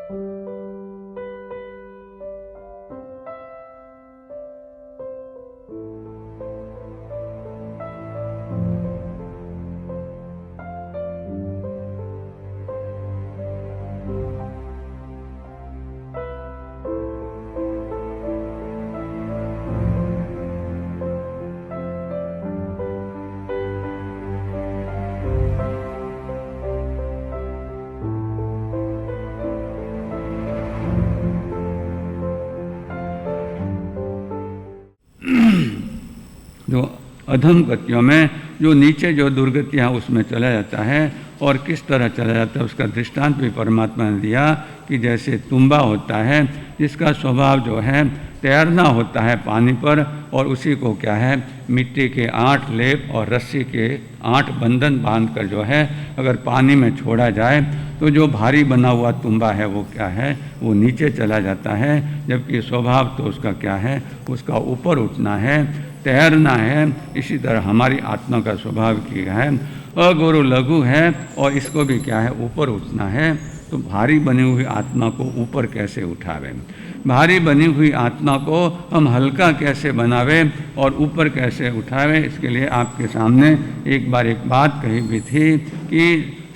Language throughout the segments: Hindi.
जो अधम गतियों में जो नीचे जो दुर्गतियाँ उसमें चला जाता है और किस तरह चला जाता है उसका दृष्टांत भी परमात्मा ने दिया कि जैसे तुम्बा होता है जिसका स्वभाव जो है तैरना होता है पानी पर और उसी को क्या है मिट्टी के 8 लेप और रस्सी के 8 बंधन बांधकर जो है अगर पानी में छोड़ा जाए तो जो भारी बना हुआ तुम्बा है वो क्या है वो नीचे चला जाता है, जबकि स्वभाव तो उसका क्या है उसका ऊपर उठना है, तैरना है। इसी तरह हमारी आत्मा का स्वभाव क्या है अगुरु लघु है और इसको भी क्या है ऊपर उठना है। तो भारी बनी हुई आत्मा को ऊपर कैसे उठावे, भारी बनी हुई आत्मा को हम हल्का कैसे बनावे और ऊपर कैसे उठावे, इसके लिए आपके सामने एक बार एक बात कही भी थी कि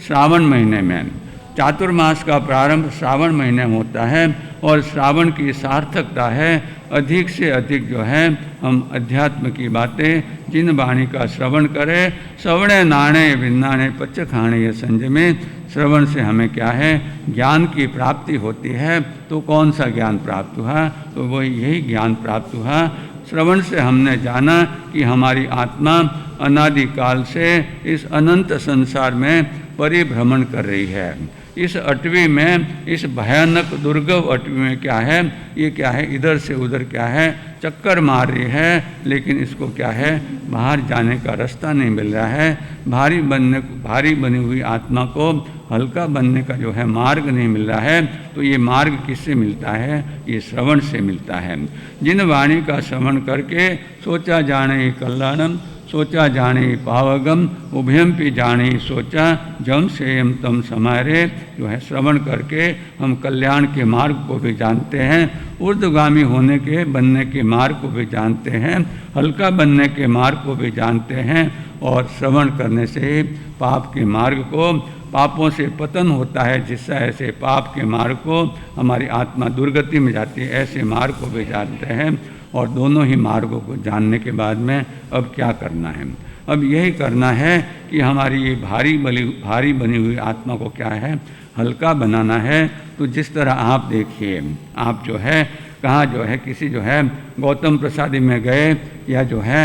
श्रावण महीने में चातुर्मास का प्रारंभ श्रावण महीने में होता है और श्रावण की सार्थकता है अधिक से अधिक जो है हम अध्यात्म की बातें जिन वाणी का श्रवण करें, श्रवणे नाणे विन्नाणे पच खाणे ये संजमे, श्रवण से हमें क्या है ज्ञान की प्राप्ति होती है। तो कौन सा ज्ञान प्राप्त हुआ, तो वही यही ज्ञान प्राप्त हुआ। श्रवण से हमने जाना कि हमारी आत्मा अनादिकाल से इस अनंत संसार में परिभ्रमण कर रही है। इस अटवी में, इस भयानक दुर्गम अटवी में क्या है, ये क्या है इधर से उधर क्या है चक्कर मार रही है, लेकिन इसको क्या है बाहर जाने का रास्ता नहीं मिल रहा है। भारी बनी हुई आत्मा को हल्का बनने का जो है मार्ग नहीं मिल रहा है। तो ये मार्ग किससे मिलता है, ये श्रवण से मिलता है। जिन वाणी का श्रवण करके सोचा जाने कल्याणम, सोचा जाने पावगम, उभयम भी जाने सोचा जम सेयम तम समारे, जो है श्रवण करके हम कल्याण के मार्ग को भी जानते हैं, ऊर्ध्वगामी होने के बनने के मार्ग को भी जानते हैं, हल्का बनने के मार्ग को भी जानते हैं। और श्रवण करने से पाप के मार्ग को, पापों से पतन होता है जिससे ऐसे पाप के मार्ग को हमारी आत्मा दुर्गति में जाती है, ऐसे मार्ग को भी जानते हैं। और दोनों ही मार्गों को जानने के बाद में अब क्या करना है, अब यही करना है कि हमारी ये भारी बनी हुई आत्मा को क्या है हल्का बनाना है। तो जिस तरह आप देखिए, आप जो है कहाँ जो है किसी जो है गौतम प्रसादी में गए या जो है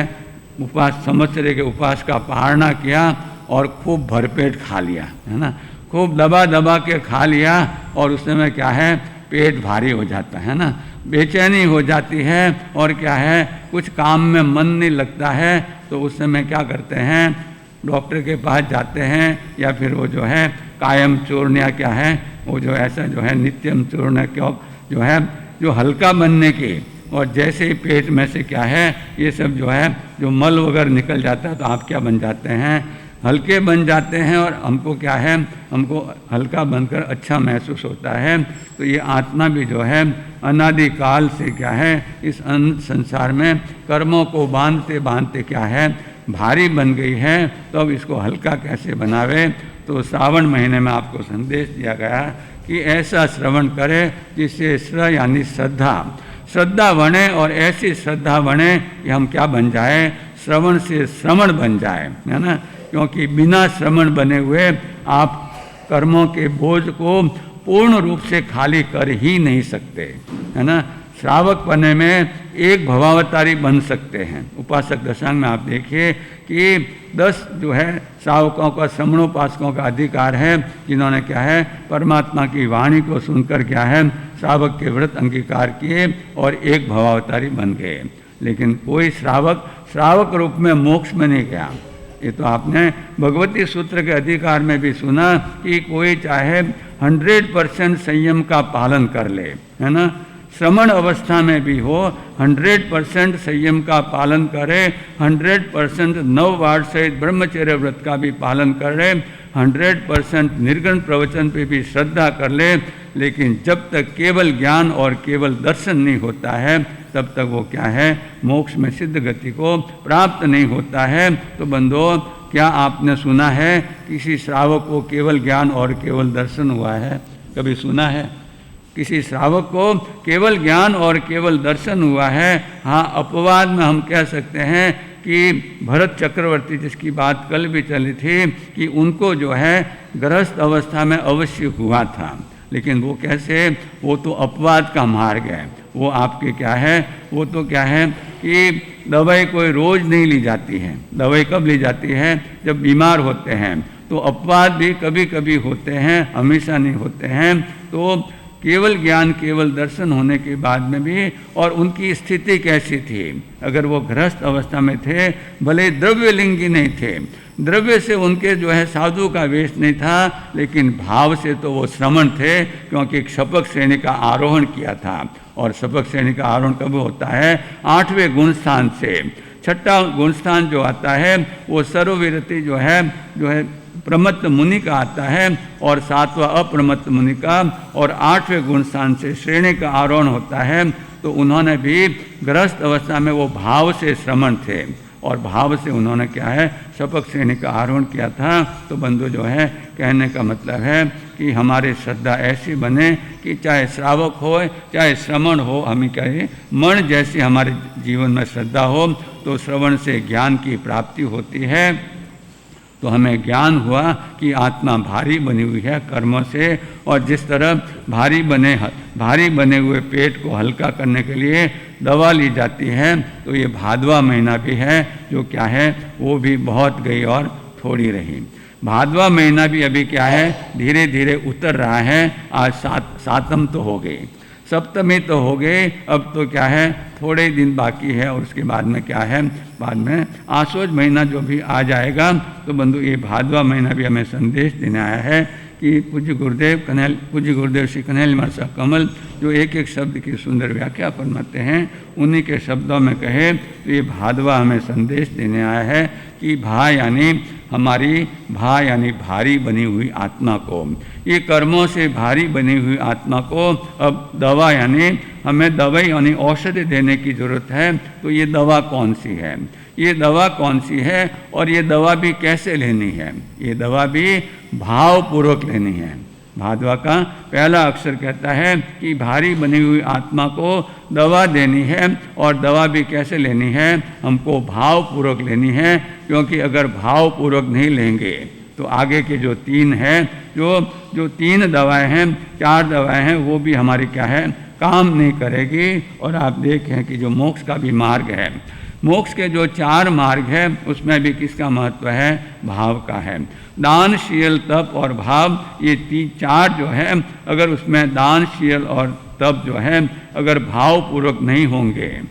उपवास संवत्सरे के उपवास का पारणा किया और खूब भरपेट खा लिया, है ना, खूब दबा दबा के खा लिया और उस समय क्या है पेट भारी हो जाता है ना, बेचैनी हो जाती है और क्या है कुछ काम में मन नहीं लगता है। तो उस समय क्या करते हैं डॉक्टर के पास जाते हैं या फिर वो जो है कायम चूर्ण या क्या है वो जो ऐसा जो है नित्यम चूर्ण क्यों जो है जो हल्का बनने की, और जैसे ही पेट में से क्या है ये सब जो है जो मल वगैरह निकल जाता है तो आप क्या बन जाते हैं हल्के बन जाते हैं और हमको क्या है हमको हल्का बनकर अच्छा महसूस होता है। तो ये आत्मा भी जो है अनादिकाल से क्या है इस अनंत संसार में कर्मों को बांधते बांधते क्या है भारी बन गई है। तो अब इसको हल्का कैसे बनावे, तो श्रावण महीने में आपको संदेश दिया गया कि ऐसा श्रवण करे जिससे श्र यानी श्रद्धा बने, और ऐसी श्रद्धा बने कि हम क्या बन जाए श्रवण से श्रवण बन जाए, है ना। क्योंकि बिना श्रवण बने हुए आप कर्मों के बोझ को पूर्ण रूप से खाली कर ही नहीं सकते, है ना। श्रावक बनने में एक भवावतारी बन सकते हैं। उपासक दशांग में आप देखिए कि 10 जो है श्रावकों का श्रवणोपासकों का अधिकार है जिन्होंने क्या है परमात्मा की वाणी को सुनकर क्या है श्रावक के व्रत अंगीकार किए और एक भवावतारी बन गए। लेकिन कोई श्रावक रूप में मोक्ष में नहीं गया। ये तो आपने भगवती सूत्र के अधिकार में भी सुना कि कोई चाहे 100% संयम का पालन कर ले, है ना, श्रवण अवस्था में भी हो 100% संयम का पालन करे, 100% 9 वार सहित ब्रह्मचर्य व्रत का भी पालन करे, 100% निर्गुण प्रवचन पे भी श्रद्धा कर ले, लेकिन जब तक केवल ज्ञान और केवल दर्शन नहीं होता है तब तक वो क्या है, मोक्ष में सिद्ध गति को प्राप्त नहीं होता है। तो बंधुओं, क्या आपने सुना है किसी श्रावक को केवल ज्ञान और केवल दर्शन हुआ है? कभी सुना है किसी श्रावक को केवल ज्ञान और केवल दर्शन हुआ है? हाँ, अपवाद में हम कह सकते हैं कि भरत चक्रवर्ती, जिसकी बात कल भी चली थी, कि उनको जो है गृहस्थ अवस्था में अवश्य हुआ था, लेकिन वो कैसे, वो तो अपवाद का मार्ग है। वो आपके क्या है, वो तो क्या है कि दवाई कोई रोज़ नहीं ली जाती है। दवाई कब ली जाती है? जब बीमार होते हैं। तो अपवाद भी कभी कभी होते हैं, हमेशा नहीं होते हैं। तो केवल ज्ञान केवल दर्शन होने के बाद में भी, और उनकी स्थिति कैसी थी? अगर वो गृहस्थ अवस्था में थे, भले द्रव्यलिंगी नहीं थे, द्रव्य से उनके जो है साधु का वेश नहीं था, लेकिन भाव से तो वो श्रमण थे, क्योंकि एक शपथ श्रेणी का आरोहण किया था। और शपथ श्रेणी का आरोहण कब होता है? 8वें गुण स्थान से। 6ठा गुण स्थान जो आता है वो सर्वविरति जो है प्रमत्त मुनि का आता है, और 7वां अप्रमत्त मुनि का, और 8वें गुण स्थान से श्रेणी का आरोहण होता है। तो उन्होंने भी गृहस्थ अवस्था में वो भाव से श्रमण थे, और भाव से उन्होंने क्या है, शपथ श्रेणी का आरोहण किया था। तो बंधु जो है, कहने का मतलब है कि हमारी श्रद्धा ऐसी बने कि चाहे श्रावक हो चाहे श्रवण हो, हमें क्या है, मन जैसी हमारे जीवन में श्रद्धा हो, तो श्रवण से ज्ञान की प्राप्ति होती है। तो हमें ज्ञान हुआ कि आत्मा भारी बनी हुई है कर्मों से, और जिस तरह भारी बने हुए पेट को हल्का करने के लिए दवा ली जाती है, तो ये भादवा महीना भी है जो क्या है, वो भी बहुत गई और थोड़ी रही। भादवा महीना भी अभी क्या है, धीरे धीरे उतर रहा है। आज सातम तो हो गई, सप्तमी तो हो गई, अब तो क्या है, थोड़े दिन बाकी है, और उसके बाद में क्या है, बाद में आश्वज महीना जो भी आ जाएगा। तो बंधु, ये भादवा महीना भी हमें संदेश देने आया है कि पूज्य गुरुदेव श्री कन्हैया मासा कमल जो एक एक शब्द की सुंदर व्याख्या फरमाते हैं, उन्हीं के शब्दों में कहे तो ये भादवा हमें संदेश देने आया है कि भा यानी भारी बनी हुई आत्मा को, ये कर्मों से भारी बनी हुई आत्मा को अब दवा यानी हमें दवाई यानी औषधि देने की जरूरत है। तो ये दवा कौन सी है, ये दवा कौन सी है, और ये दवा भी कैसे लेनी है? ये दवा भी भावपूर्वक लेनी है। भादवा का पहला अक्षर कहता है कि भारी बनी हुई आत्मा को दवा देनी है, और दवा भी कैसे लेनी है, हमको भावपूर्वक लेनी है। क्योंकि अगर भावपूर्वक नहीं लेंगे तो आगे के जो 3 हैं, जो 3 दवाएं हैं, 4 दवाएं हैं, वो भी हमारी क्या है, काम नहीं करेगी। और आप देखें कि जो मोक्ष का भी मार्ग है, मोक्ष के जो 4 मार्ग है, उसमें भी किसका महत्व है, भाव का है। दान, शील, तप और भाव, ये 4 जो है, अगर उसमें दान, शील और तप जो है अगर भावपूर्वक नहीं होंगे,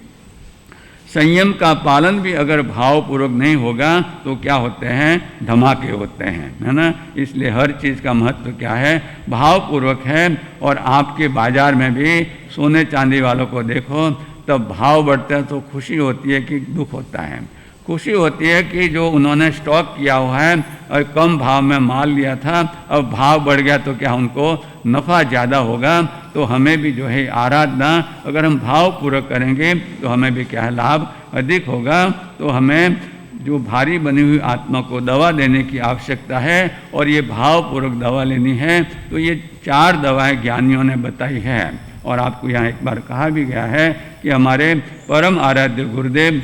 संयम का पालन भी अगर भावपूर्वक नहीं होगा, तो क्या होते हैं, धमाके होते हैं, है ना। इसलिए हर चीज़ का महत्व क्या है, भावपूर्वक है। और आपके बाजार में भी सोने चांदी वालों को देखो, तब भाव बढ़ता है तो खुशी होती है कि दुख होता है। खुशी होती है कि जो उन्होंने स्टॉक किया हुआ है और कम भाव में माल लिया था, अब भाव बढ़ गया तो क्या उनको नफ़ा ज़्यादा होगा। तो हमें भी जो है आराधना अगर हम भावपूर्वक करेंगे तो हमें भी क्या है, लाभ अधिक होगा। तो हमें जो भारी बनी हुई आत्मा को दवा देने की आवश्यकता है, और ये भावपूर्वक दवा लेनी है। तो ये 4 दवाएं ज्ञानियों ने बताई है, और आपको यहाँ एक बार कहा भी गया है कि हमारे परम आराध्य गुरुदेव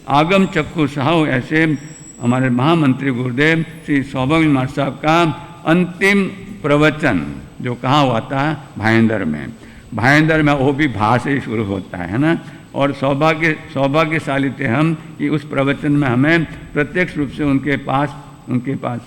आगम चक्षु साहू, ऐसे हमारे महामंत्री गुरुदेव श्री सौभाग्य महाराज साहब का अंतिम प्रवचन जो कहाँ हुआ था, भाईंदर में, वो भी भा से ही शुरू होता है ना। और सौभाग्यशाली थे हम कि उस प्रवचन में हमें प्रत्यक्ष रूप से उनके पास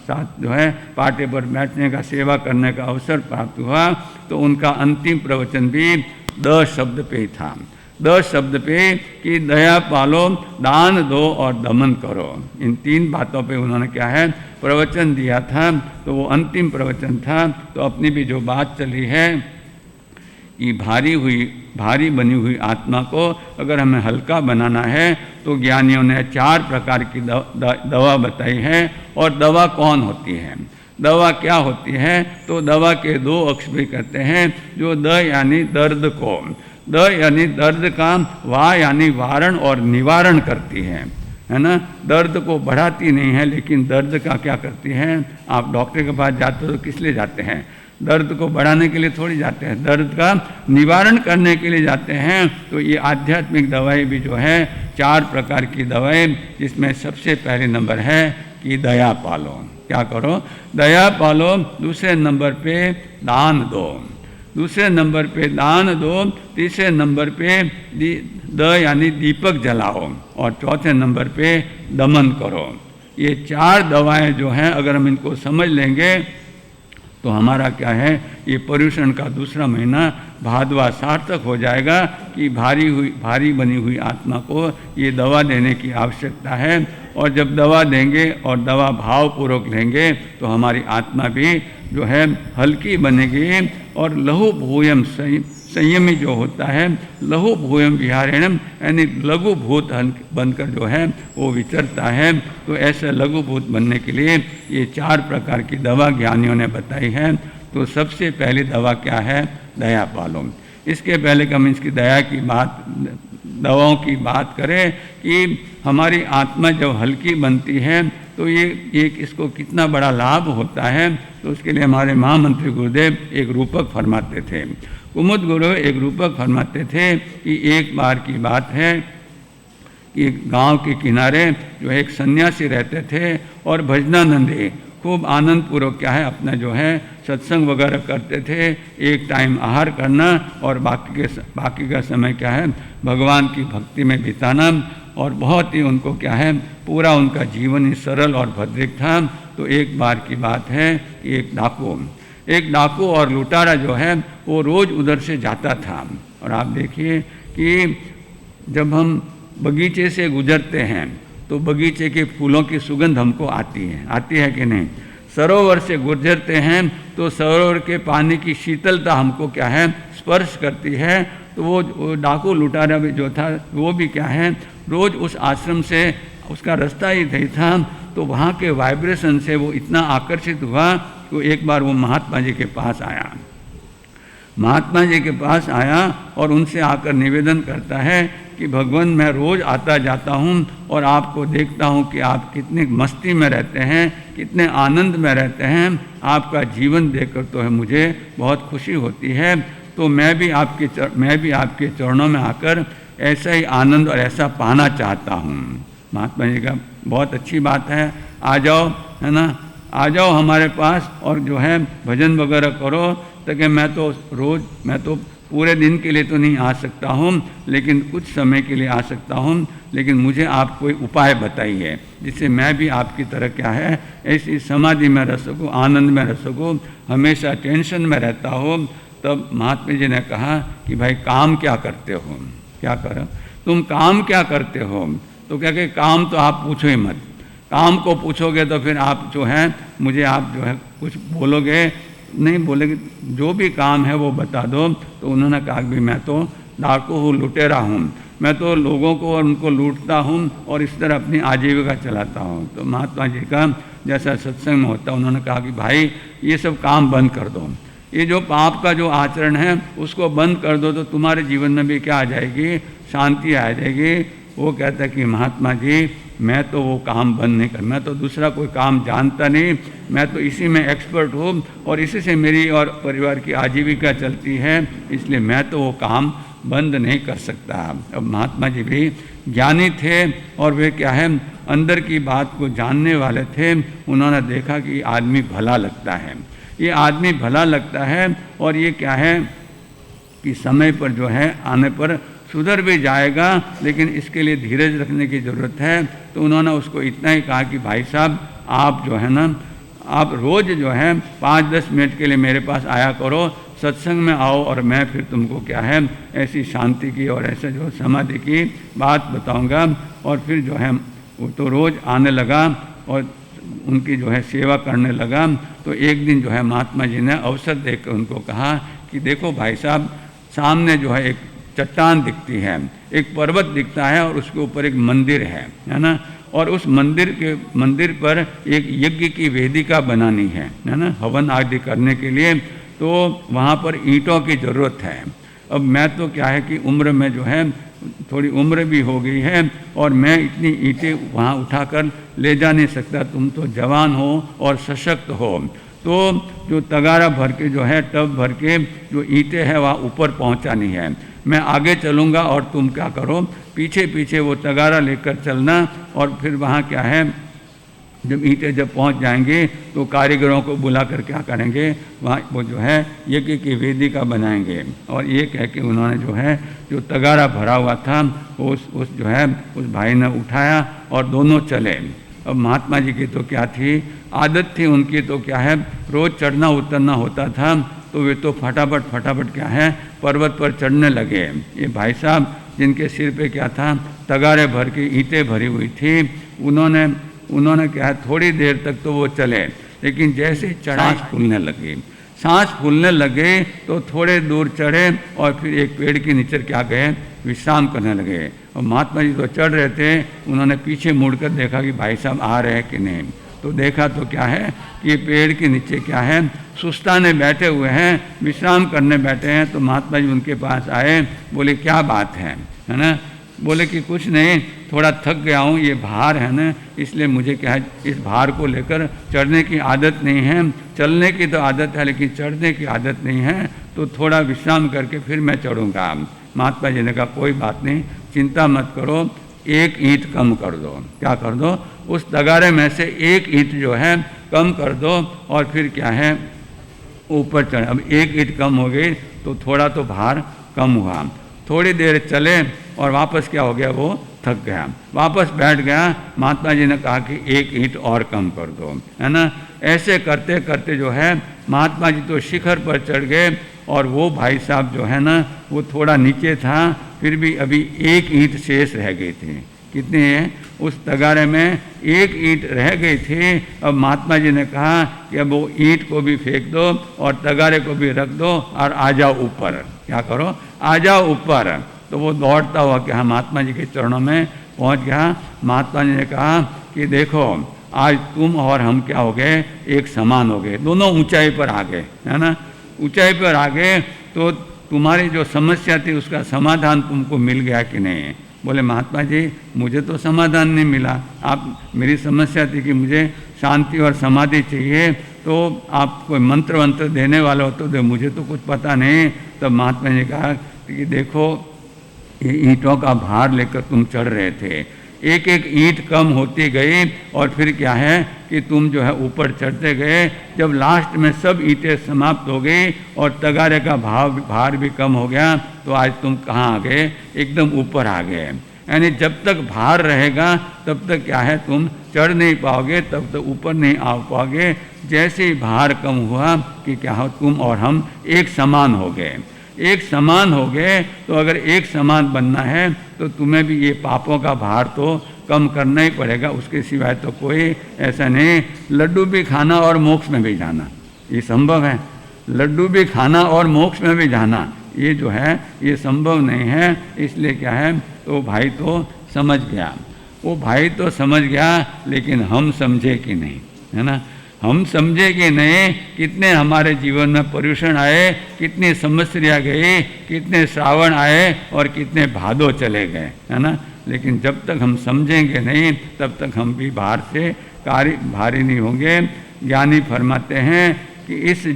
साथ जो है पाटे पर बैठने का, सेवा करने का अवसर प्राप्त हुआ। तो उनका अंतिम प्रवचन भी 10 शब्द पे ही था, 10 शब्द पे कि दया पालो, दान दो और दमन करो। इन 3 बातों पे उन्होंने क्या है, प्रवचन दिया था। तो वो अंतिम प्रवचन था। तो अपनी भी जो बात चली है कि भारी बनी हुई आत्मा को अगर हमें हल्का बनाना है, तो ज्ञानियों ने 4 प्रकार की दवा बताई है। और दवा कौन होती है, दवा क्या होती है, तो दवा के दो अक्ष भी कहते हैं, जो द यानी दर्द को, द यानी दर्द का, वा यानी वारण और निवारण करती है ना। दर्द को बढ़ाती नहीं है, लेकिन दर्द का क्या करती है। आप डॉक्टर के पास जाते हो तो किस लिए जाते हैं, दर्द को बढ़ाने के लिए थोड़ी जाते हैं, दर्द का निवारण करने के लिए जाते हैं। तो ये आध्यात्मिक दवाई भी जो है 4 प्रकार की दवाई, जिसमें सबसे पहले नंबर है कि दया पालो। क्या करो, दया पालो। दूसरे नंबर पे दान दो, दूसरे नंबर पे दान दो। तीसरे नंबर पे द यानी दीपक जलाओ, और चौथे नंबर पे दमन करो। ये 4 दवाएं जो हैं, अगर हम इनको समझ लेंगे तो हमारा क्या है, ये पर्युषण का दूसरा महीना भादवा सार्थक हो जाएगा कि भारी बनी हुई आत्मा को ये दवा देने की आवश्यकता है। और जब दवा देंगे और दवा भावपूर्वक लेंगे तो हमारी आत्मा भी जो है हल्की बनेगी। और लघु भूयम संयमी जो होता है, लघु भूयम विहारेणम यानी लघु भूत बनकर जो है वो विचरता है। तो ऐसे लघु भूत बनने के लिए ये 4 प्रकार की दवा ज्ञानियों ने बताई है। तो सबसे पहली दवा क्या है, दया पालो। इसके पहले कि हम इसकी दया की बात, दवाओं की बात करें कि हमारी आत्मा जब हल्की बनती है तो ये इसको कितना बड़ा लाभ होता है। तो उसके लिए हमारे महामंत्री गुरुदेव एक रूपक फरमाते थे, कुमुद गुरु एक रूपक फरमाते थे कि एक बार की बात है कि गांव के किनारे जो एक सन्यासी रहते थे और भजनानंदी खूब आनंद पूर्वक क्या है अपना जो है सत्संग वगैरह करते थे। एक टाइम आहार करना और बाकी का समय क्या है भगवान की भक्ति में बिताना। और बहुत ही उनको क्या है पूरा उनका जीवन ही सरल और भद्रिक था। तो एक बार की बात है कि एक डाकू और लुटारा जो है वो रोज़ उधर से जाता था। और आप देखिए कि जब हम बगीचे से गुजरते हैं तो बगीचे के फूलों की सुगंध हमको आती है कि नहीं। सरोवर से गुजरते हैं तो सरोवर के पानी की शीतलता हमको क्या है स्पर्श करती है। तो वो डाकू लुटारा भी जो था वो भी क्या है रोज़ उस आश्रम से, उसका रास्ता ही नहीं था, तो वहाँ के वाइब्रेशन से वो इतना आकर्षित हुआ तो एक बार वो महात्मा जी के पास आया। महात्मा जी के पास आया और उनसे आकर निवेदन करता है कि भगवान मैं रोज़ आता जाता हूँ और आपको देखता हूँ कि आप कितनी मस्ती में रहते हैं, कितने आनंद में रहते हैं। आपका जीवन देखकर तो है मुझे बहुत खुशी होती है। तो मैं भी आपके चरणों में आकर ऐसा ही आनंद और ऐसा पाना चाहता हूँ। महात्मा जी का बहुत अच्छी बात है, आ जाओ, है ना, आ जाओ हमारे पास और जो है भजन वगैरह करो। ताकि मैं तो पूरे दिन के लिए तो नहीं आ सकता हूँ, लेकिन कुछ समय के लिए आ सकता हूँ। लेकिन मुझे आप कोई उपाय बताइए जिससे मैं भी आपकी तरह क्या है ऐसी समाधि में रह सकूँ, आनंद में रह सकूँ, हमेशा टेंशन में रहता हो। तब महात्मा जी ने कहा कि भाई काम क्या करते हो, क्या करो तुम, काम क्या करते हो। तो क्या कि काम तो आप पूछो ही मत, काम को पूछोगे तो फिर आप जो है मुझे आप जो है कुछ बोलोगे नहीं, बोलेगे जो भी काम है वो बता दो। तो उन्होंने कहा कि मैं तो डाकू हूँ, लुटेरा हूँ, मैं तो लोगों को और उनको लूटता हूँ और इस तरह अपनी आजीविका चलाता हूँ। तो महात्मा जी का जैसा सत्संग में होता उन्होंने कहा कि भाई ये सब काम बंद कर दो, ये जो पाप का जो आचरण है उसको बंद कर दो तो तुम्हारे जीवन में भी क्या आ जाएगी, शांति आ जाएगी। वो कहता है कि महात्मा जी मैं तो वो काम बंद नहीं कर, मैं तो दूसरा कोई काम जानता नहीं, मैं तो इसी में एक्सपर्ट हूँ और इसी से मेरी और परिवार की आजीविका चलती है, इसलिए मैं तो वो काम बंद नहीं कर सकता। अब महात्मा जी भी ज्ञानी थे और वे क्या है अंदर की बात को जानने वाले थे। उन्होंने देखा कि आदमी भला लगता है, ये आदमी भला लगता है और ये क्या है कि समय पर जो है आने पर सुधर भी जाएगा, लेकिन इसके लिए धीरज रखने की ज़रूरत है। तो उन्होंने उसको इतना ही कहा कि भाई साहब आप जो है ना आप रोज़ जो है 5-10 मिनट के लिए मेरे पास आया करो, सत्संग में आओ और मैं फिर तुमको क्या है ऐसी शांति की और ऐसे जो समाधि की बात बताऊंगा। और फिर जो है वो तो रोज़ आने लगा और उनकी जो है सेवा करने लगा। तो एक दिन जो है महात्मा जी ने अवसर देकर उनको कहा कि देखो भाई साहब सामने जो है एक चट्टान दिखती है, एक पर्वत दिखता है और उसके ऊपर एक मंदिर है ना, और उस मंदिर पर एक यज्ञ की वेदिका बनानी है ना, हवन आदि करने के लिए, तो वहाँ पर ईंटों की ज़रूरत है। अब मैं तो क्या है कि उम्र में जो है थोड़ी उम्र भी हो गई है और मैं इतनी ईंटें वहाँ उठाकर ले जा नहीं सकता, तुम तो जवान हो और सशक्त हो, तो जो तगारा भर के जो है टब भर के जो ईंटें हैं वहाँ ऊपर पहुँचानी है। मैं आगे चलूँगा और तुम क्या करो, पीछे पीछे वो तगारा लेकर चलना, और फिर वहाँ क्या है जब ईंटें जब पहुँच जाएंगे तो कारीगरों को बुला कर क्या करेंगे, वहाँ वो जो है यज्ञ की वेदिका बनाएंगे। और ये कह के उन्होंने जो है जो तगारा भरा हुआ था उस जो है उस भाई ने उठाया और दोनों चले। अब महात्मा जी की तो क्या थी आदत थी उनकी, तो क्या है रोज़ चढ़ना उतरना होता था, तो वे तो फटाफट क्या है पर्वत पर चढ़ने लगे। ये भाई साहब जिनके सिर पे क्या था तगारे भर की ईंटें भरी हुई थी, उन्होंने क्या है थोड़ी देर तक तो वो चले, लेकिन जैसे चढ़ाई सांस फूलने लगे तो थोड़े दूर चढ़े और फिर एक पेड़ के नीचे क्या गए विश्राम करने लगे। और महात्मा जी तो चढ़ रहे थे, उन्होंने पीछे मुड़कर देखा कि भाई साहब आ रहे हैं कि नहीं, तो देखा तो क्या है कि ये पेड़ के नीचे क्या है सुस्ताने बैठे हुए हैं, विश्राम करने बैठे हैं। तो महात्मा जी उनके पास आए, बोले क्या बात है ना, बोले कि कुछ नहीं, थोड़ा थक गया हूँ, ये भार है ना, इसलिए मुझे क्या है इस भार को लेकर चढ़ने की आदत नहीं है, चलने की तो आदत है लेकिन चढ़ने की आदत नहीं है, तो थोड़ा विश्राम करके फिर मैं चढ़ूँगा। महात्मा जी ने कहा कोई बात नहीं, चिंता मत करो, एक ईंट कम कर दो। क्या कर दो, उस तगारे में से एक ईंट जो है कम कर दो और फिर क्या है ऊपर चढ़। अब एक ईंट कम हो गई तो थोड़ा तो भार कम हुआ, थोड़ी देर चले और वापस क्या हो गया, वो थक गया, वापस बैठ गया। महात्मा जी ने कहा कि एक ईंट और कम कर दो, है ना। ऐसे करते करते जो है महात्मा जी तो शिखर पर चढ़ गए और वो भाई साहब जो है ना वो थोड़ा नीचे था, फिर भी अभी एक ईंट शेष रह गई थी। कितनी है, उस तगारे में एक ईंट रह गई थी। अब महात्मा जी ने कहा कि अब वो ईंट को भी फेंक दो और तगारे को भी रख दो और आ जाओ ऊपर। क्या करो, आ जाओ ऊपर। तो वो दौड़ता हुआ कि हाँ महात्मा जी के चरणों में पहुंच गया। महात्मा जी ने कहा कि देखो आज तुम और हम क्या हो गए, एक समान हो गए, दोनों ऊंचाई पर आ गए, है ना। ऊंचाई पर आ गए तो तुम्हारी जो समस्या थी उसका समाधान तुमको मिल गया कि नहीं। बोले महात्मा जी मुझे तो समाधान नहीं मिला, आप मेरी समस्या थी कि मुझे शांति और समाधि चाहिए, तो आप कोई मंत्र वंत्र देने वाला हो तो मुझे तो कुछ पता नहीं। तब महात्मा जी ने कहा कि देखो ये ईंटों का भार लेकर तुम चढ़ रहे थे, एक एक ईंट कम होती गई और फिर क्या है कि तुम जो है ऊपर चढ़ते गए। जब लास्ट में सब ईंटें समाप्त हो गई और तगारे का भार भी कम हो गया, तो आज तुम कहाँ आ गए, एकदम ऊपर आ गए। यानी जब तक भार रहेगा तब तक क्या है तुम चढ़ नहीं पाओगे, तब तक ऊपर नहीं आ पाओगे। जैसे ही भार कम हुआ कि क्या हो, तुम और हम एक समान हो गए। एक समान हो गए तो अगर एक समान बनना है तो तुम्हें भी ये पापों का भार तो कम करना ही पड़ेगा, उसके सिवाय तो कोई ऐसा नहीं। लड्डू भी खाना और मोक्ष में भी जाना, ये संभव है। लड्डू भी खाना और मोक्ष में भी जाना, ये जो है ये संभव नहीं है। इसलिए क्या है, तो भाई तो समझ गया, वो भाई तो समझ गया, लेकिन हम समझे कि नहीं, है ना। हम समझे कि नहीं, कितने हमारे जीवन में पर्यूषण आए, कितनी समस्या गई, कितने श्रावण आए और कितने भादो चले गए, है ना। लेकिन जब तक हम समझेंगे नहीं तब तक हम भी भार से भारी नहीं होंगे। ज्ञानी फरमाते हैं कि इस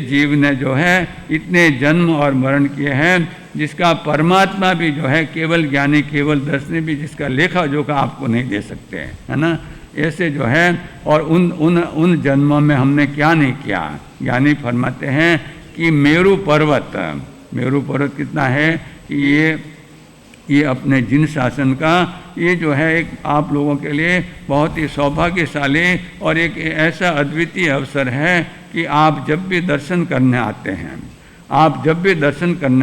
जीव ने जो है इतने जन्म और मरण किए हैं, जिसका परमात्मा भी जो है केवल ज्ञानी केवल दर्शनी भी जिसका लेखा जोखा आपको नहीं दे सकते, है ना। ऐसे जो है और उन जन्मों में हमने क्या नहीं किया। ज्ञानी फरमाते हैं कि मेरू पर्वत कितना है कि ये अपने जिन शासन का ये जो है एक आप लोगों के लिए बहुत ही सौभाग्यशाली और एक ऐसा अद्वितीय अवसर है कि आप जब भी दर्शन करने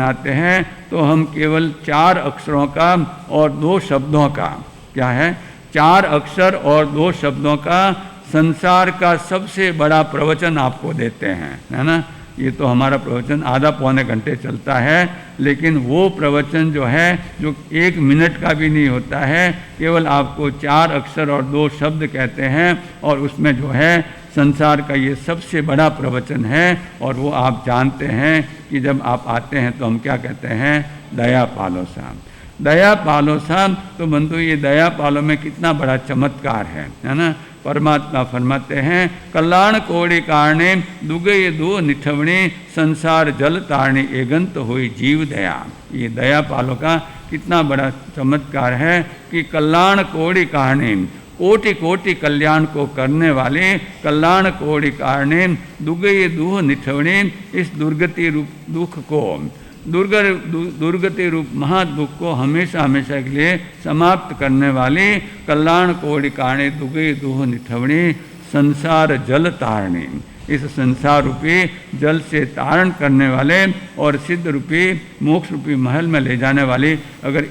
आते हैं तो हम केवल 4 अक्षरों का और 2 शब्दों का, क्या है, 4 अक्षर और 2 शब्दों का संसार का सबसे बड़ा प्रवचन आपको देते हैं, है ना। ये तो हमारा प्रवचन आधा पौने घंटे चलता है, लेकिन वो प्रवचन जो है जो 1 मिनट का भी नहीं होता है, केवल आपको 4 अक्षर और 2 शब्द कहते हैं, और उसमें जो है संसार का ये सबसे बड़ा प्रवचन है। और वो आप जानते हैं कि जब आप आते हैं तो हम क्या कहते हैं, दया पालो साहब, दया पालो साहब। तो बंधु ये दया पालो में कितना बड़ा चमत्कार है ना। परमात्मा फरमाते हैं, कल्याण कोड़ि कारणे दुगय दो निठवणे संसार जल तारणे एगंत होई जीव दया। ये दया पालो का कितना बड़ा चमत्कार है कि कल्याण कोड़ि कारणे, कोटि कोटि कल्याण को करने वाले, कल्याण कोड़ि कारणे दुगय दूह निठवणे, इस दुर्गति रूप दुख को, दुर्गति रूप महादुख को हमेशा हमेशा के लिए समाप्त करने वाले, कल्याण कोड़ि कारणे दुगय दूह निठवणे संसार जल तारणे, इस संसार रूपी जल से तारण करने वाले और सिद्ध रूपी मोक्ष रूपी महल में ले जाने वाली अगर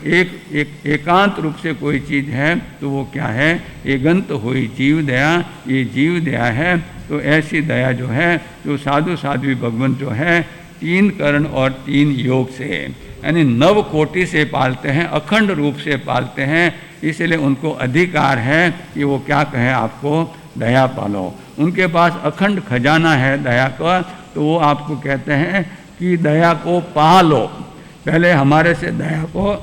एकांत रूप से कोई चीज़ है तो वो क्या है, एगंत हुई जीव दया। ये जीव दया है। तो ऐसी दया जो है, जो साधु साध्वी भगवंत जो है 3 कर्ण और 3 योग से, यानी 9 कोटि से पालते हैं, अखंड रूप से पालते हैं। इसलिए उनको अधिकार है कि वो क्या कहे आपको, दया पालो। उनके पास अखंड खजाना है दया का, तो वो आपको कहते हैं कि दया को पालो। पहले हमारे से दया को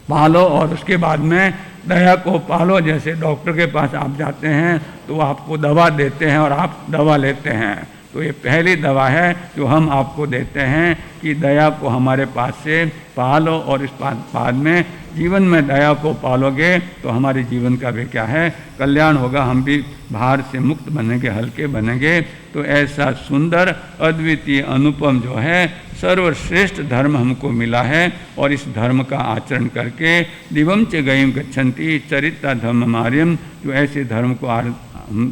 पालो और उसके बाद में दया को पालो। जैसे डॉक्टर के पास आप जाते हैं तो वो आपको दवा देते हैं और आप दवा लेते हैं, तो ये पहली दवा है जो हम आपको देते हैं कि दया को हमारे पास से पालो। और इस बाद में जीवन में दया को पालोगे तो हमारे जीवन का भी क्या है, कल्याण होगा। हम भी भार से मुक्त बनेंगे, हल्के बनेंगे। तो ऐसा सुंदर अद्वितीय अनुपम जो है सर्वश्रेष्ठ धर्म हमको मिला है, और इस धर्म का आचरण करके दिवम च गयम गच्छन्ति चरिता धर्म मार्यम, जो ऐसे धर्म को हम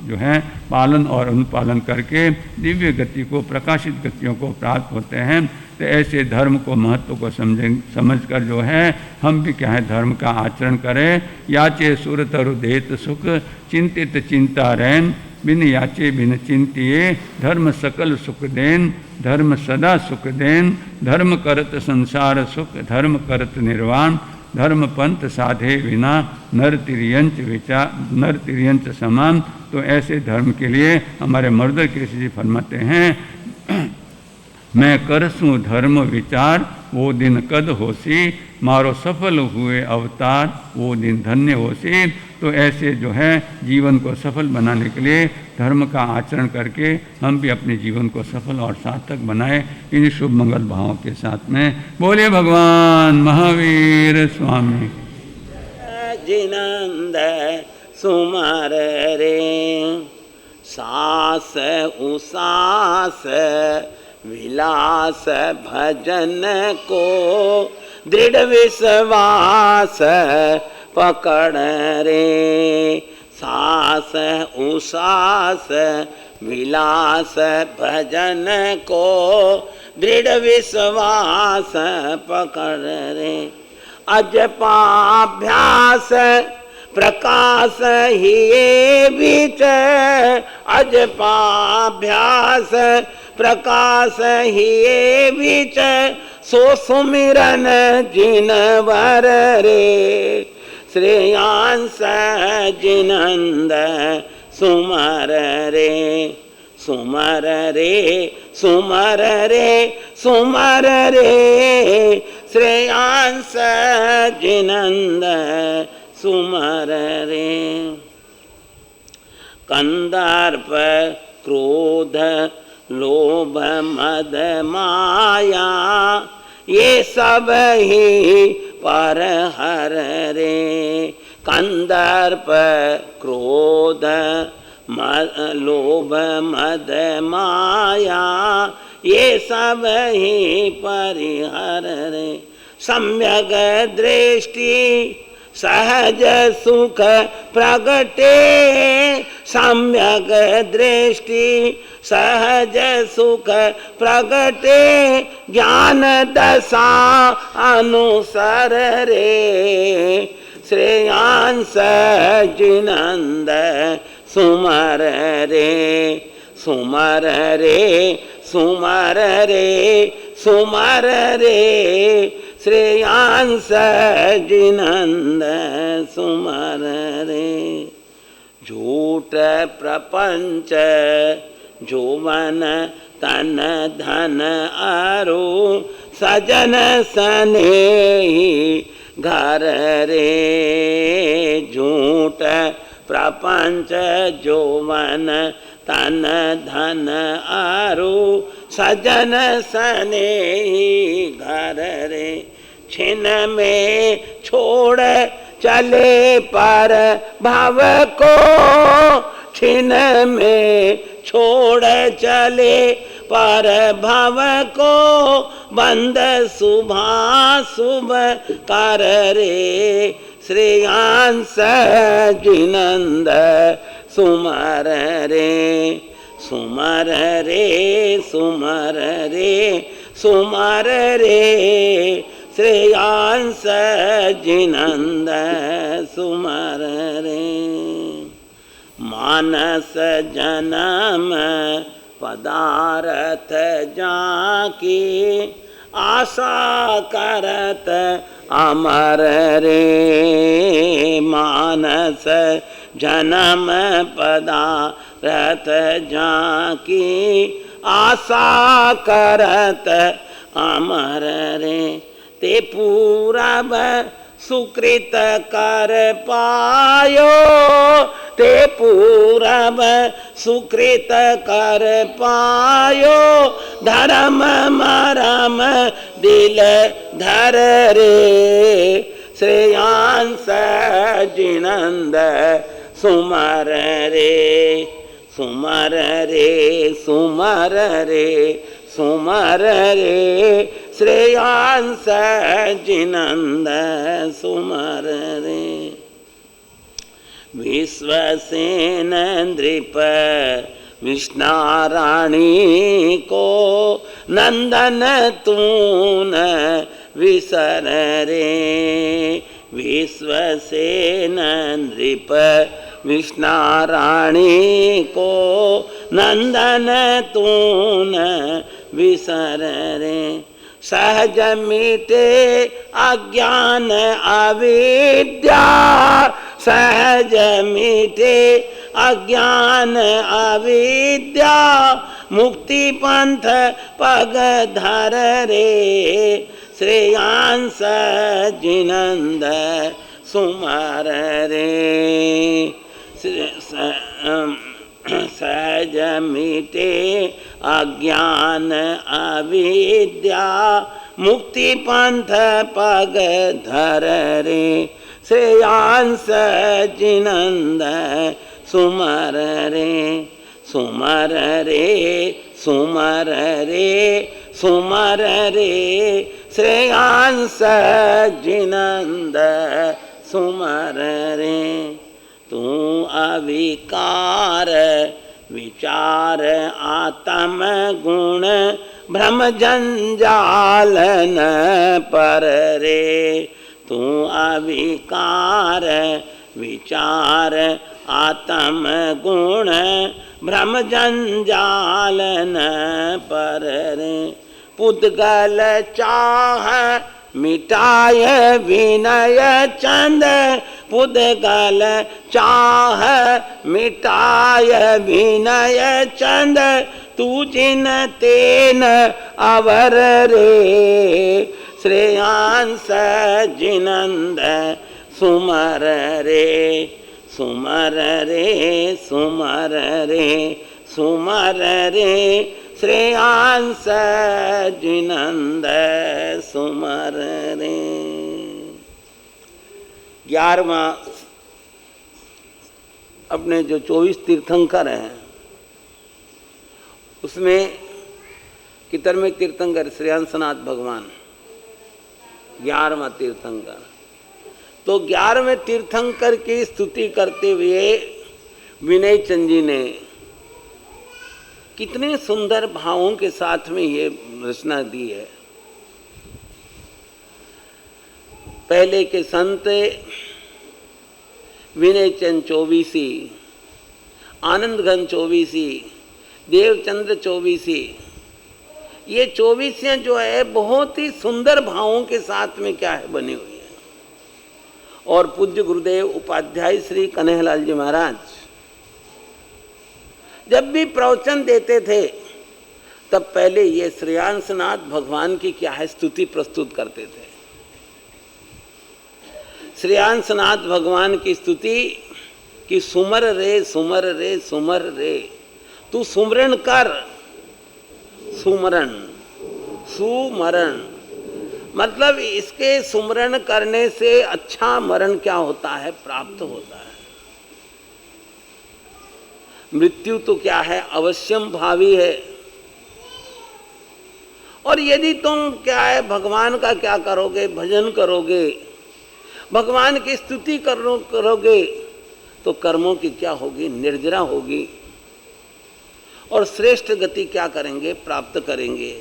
जो है पालन और अनुपालन करके दिव्य गति को, प्रकाशित गतियों को प्राप्त होते हैं। तो ऐसे धर्म को, महत्व को समझकर जो है हम भी क्या है धर्म का आचरण करें। याचे सुर तरु देत सुख चिंतित चिंता रैन, बिन याचे बिन चिंतिये धर्म सकल सुख देन, धर्म सदा सुख देन, धर्म करत संसार सुख, धर्म करत निर्वाण, धर्म पंथ साधे बिना नर तिर्यंच समान। तो ऐसे धर्म के लिए हमारे मर्दर कृष्ण जी फरमाते हैं, मैं करसूँ धर्म विचार वो दिन कद होसी, मारो सफल हुए अवतार वो दिन धन्य होसी। तो ऐसे जो है जीवन को सफल बनाने के लिए धर्म का आचरण करके हम भी अपने जीवन को सफल और सार्थक बनाए, इन शुभ मंगल भावों के साथ में। बोले भगवान महावीर स्वामी जिनंद सुमर रे, सास उसास विलास भजन को, दृढ़ विश्वास पकड़ रे। सास उसास विलास भजन को, दृढ़ विश्वास पकड़ रे। अजपाभ्यास प्रकाश ही बीच, अजपाभ्यास प्रकाश ही बीच, सो सुमिरन जिनवर रे। श्रेयांस जिनंद सुमर रे, सुमर रे सुमर रे सुमर रे, श्रेयांस जिनंद सुमर रे। कंदर्प क्रोध लोभ मद माया, ये सब ही पर हर रे। कंदर्प क्रोध लोभ मद माया, ये सब ही परिहर रे। सम्यक दृष्टि सहज सुख प्रगटे, सम्यक दृष्टि सहज सुख प्रगटे, ज्ञान दशा अनुसर रे। श्रेयांस जिनंद सुमर रे, सुमर रे सुमर रे श्रेयांस जिनंद सुमर रे। झूठ प्रपंच जोवन तन धन आरो सजन सनेही घर रे। झूठ प्रपंच जोवन तन धन आरो सजन सनेही घर रे। छिन में छोड़ चले पर भव को, छिन में छोड़ चले पर भव को। बंद शुभाशुभ कर रे श्रेयांस जिनंद सुमर रे। सुमर रे सुमर रे सुमर रे श्रेयांस जिनंद सुमर रे। मानस जन्म पदारथ जाकी आशा करत अमर रे। मानस जन्म पदारथ जाकी आशा करत अमर रे। ते पूरब सुकृत कर पायो, ते पूरब सुकृत कर पायो। धर्म मरम दिल धर रे श्रेयांस जिनंद सुमर रे। सुमर रे सुमर रे सुमर रे श्रेयांस जिनंद सुमर रे। विश्वसेन नृप विष्णाराणी को नंदन तून विसर रे। विश्वसेन नृप विष्णाराणी को नंदन तून विसर रे। सहज मिटे अज्ञान अविद्या, सहज मिटे अज्ञान अविद्या। मुक्ति पंथ पग धर रे श्रेयांस जिनंद सुमर रे। सहज मिटे अज्ञान अविद्या, मुक्ति पंथ पग धर रे श्रेयांस जिनंद सुमर रे। सुमर रे सुमर रे सुमर रे श्रेयांस जिनंद सुमर रे। तू अविकार विचार आत्म गुण भ्रम जंजाल न पर रे। तू अविकार विचार आत्म गुण भ्रम जंजाल न पर रे। पुद्गल चाह मिटाय विनय चंद, पुद्गल चाह मिटाय विनय चंद। तू जिन तेन अवर रे श्रेयांस जिनंद सुमर रे। सुमर रे सुमर रे सुमर रे श्रेयांस जिनंद सुमर रे। 11वां अपने जो 24 तीर्थंकर हैं उसमें कितने तीर्थंकर श्रेयांसनाथ भगवान 11वां तीर्थंकर। तो 11वें तीर्थंकर की स्तुति करते हुए विनय चंद जी ने कितने सुंदर भावों के साथ में ये रचना दी है। पहले के संत विनय चंद चौबीसी, आनंद घन चौबीसी, देवचंद्र चौबीसी, ये 24 जो है बहुत ही सुंदर भावों के साथ में क्या है बनी हुई है। और पूज्य गुरुदेव उपाध्याय श्री कन्हैयालाल जी महाराज जब भी प्रवचन देते थे तब पहले ये श्रेयांसनाथ भगवान की क्या है स्तुति प्रस्तुत करते थे। श्रेयांसनाथ भगवान की स्तुति कि सुमर रे सुमर रे सुमर रे, तू सुमरण कर। सुमरण सुमरण मतलब इसके सुमरण करने से अच्छा मरण क्या होता है, प्राप्त होता है। मृत्यु तो क्या है, अवश्यम भावी है। और यदि तुम क्या है भगवान का क्या करोगे, भजन करोगे, भगवान की स्तुति करोगे तो कर्मों की क्या होगी, निर्जरा होगी और श्रेष्ठ गति क्या करेंगे, प्राप्त करेंगे।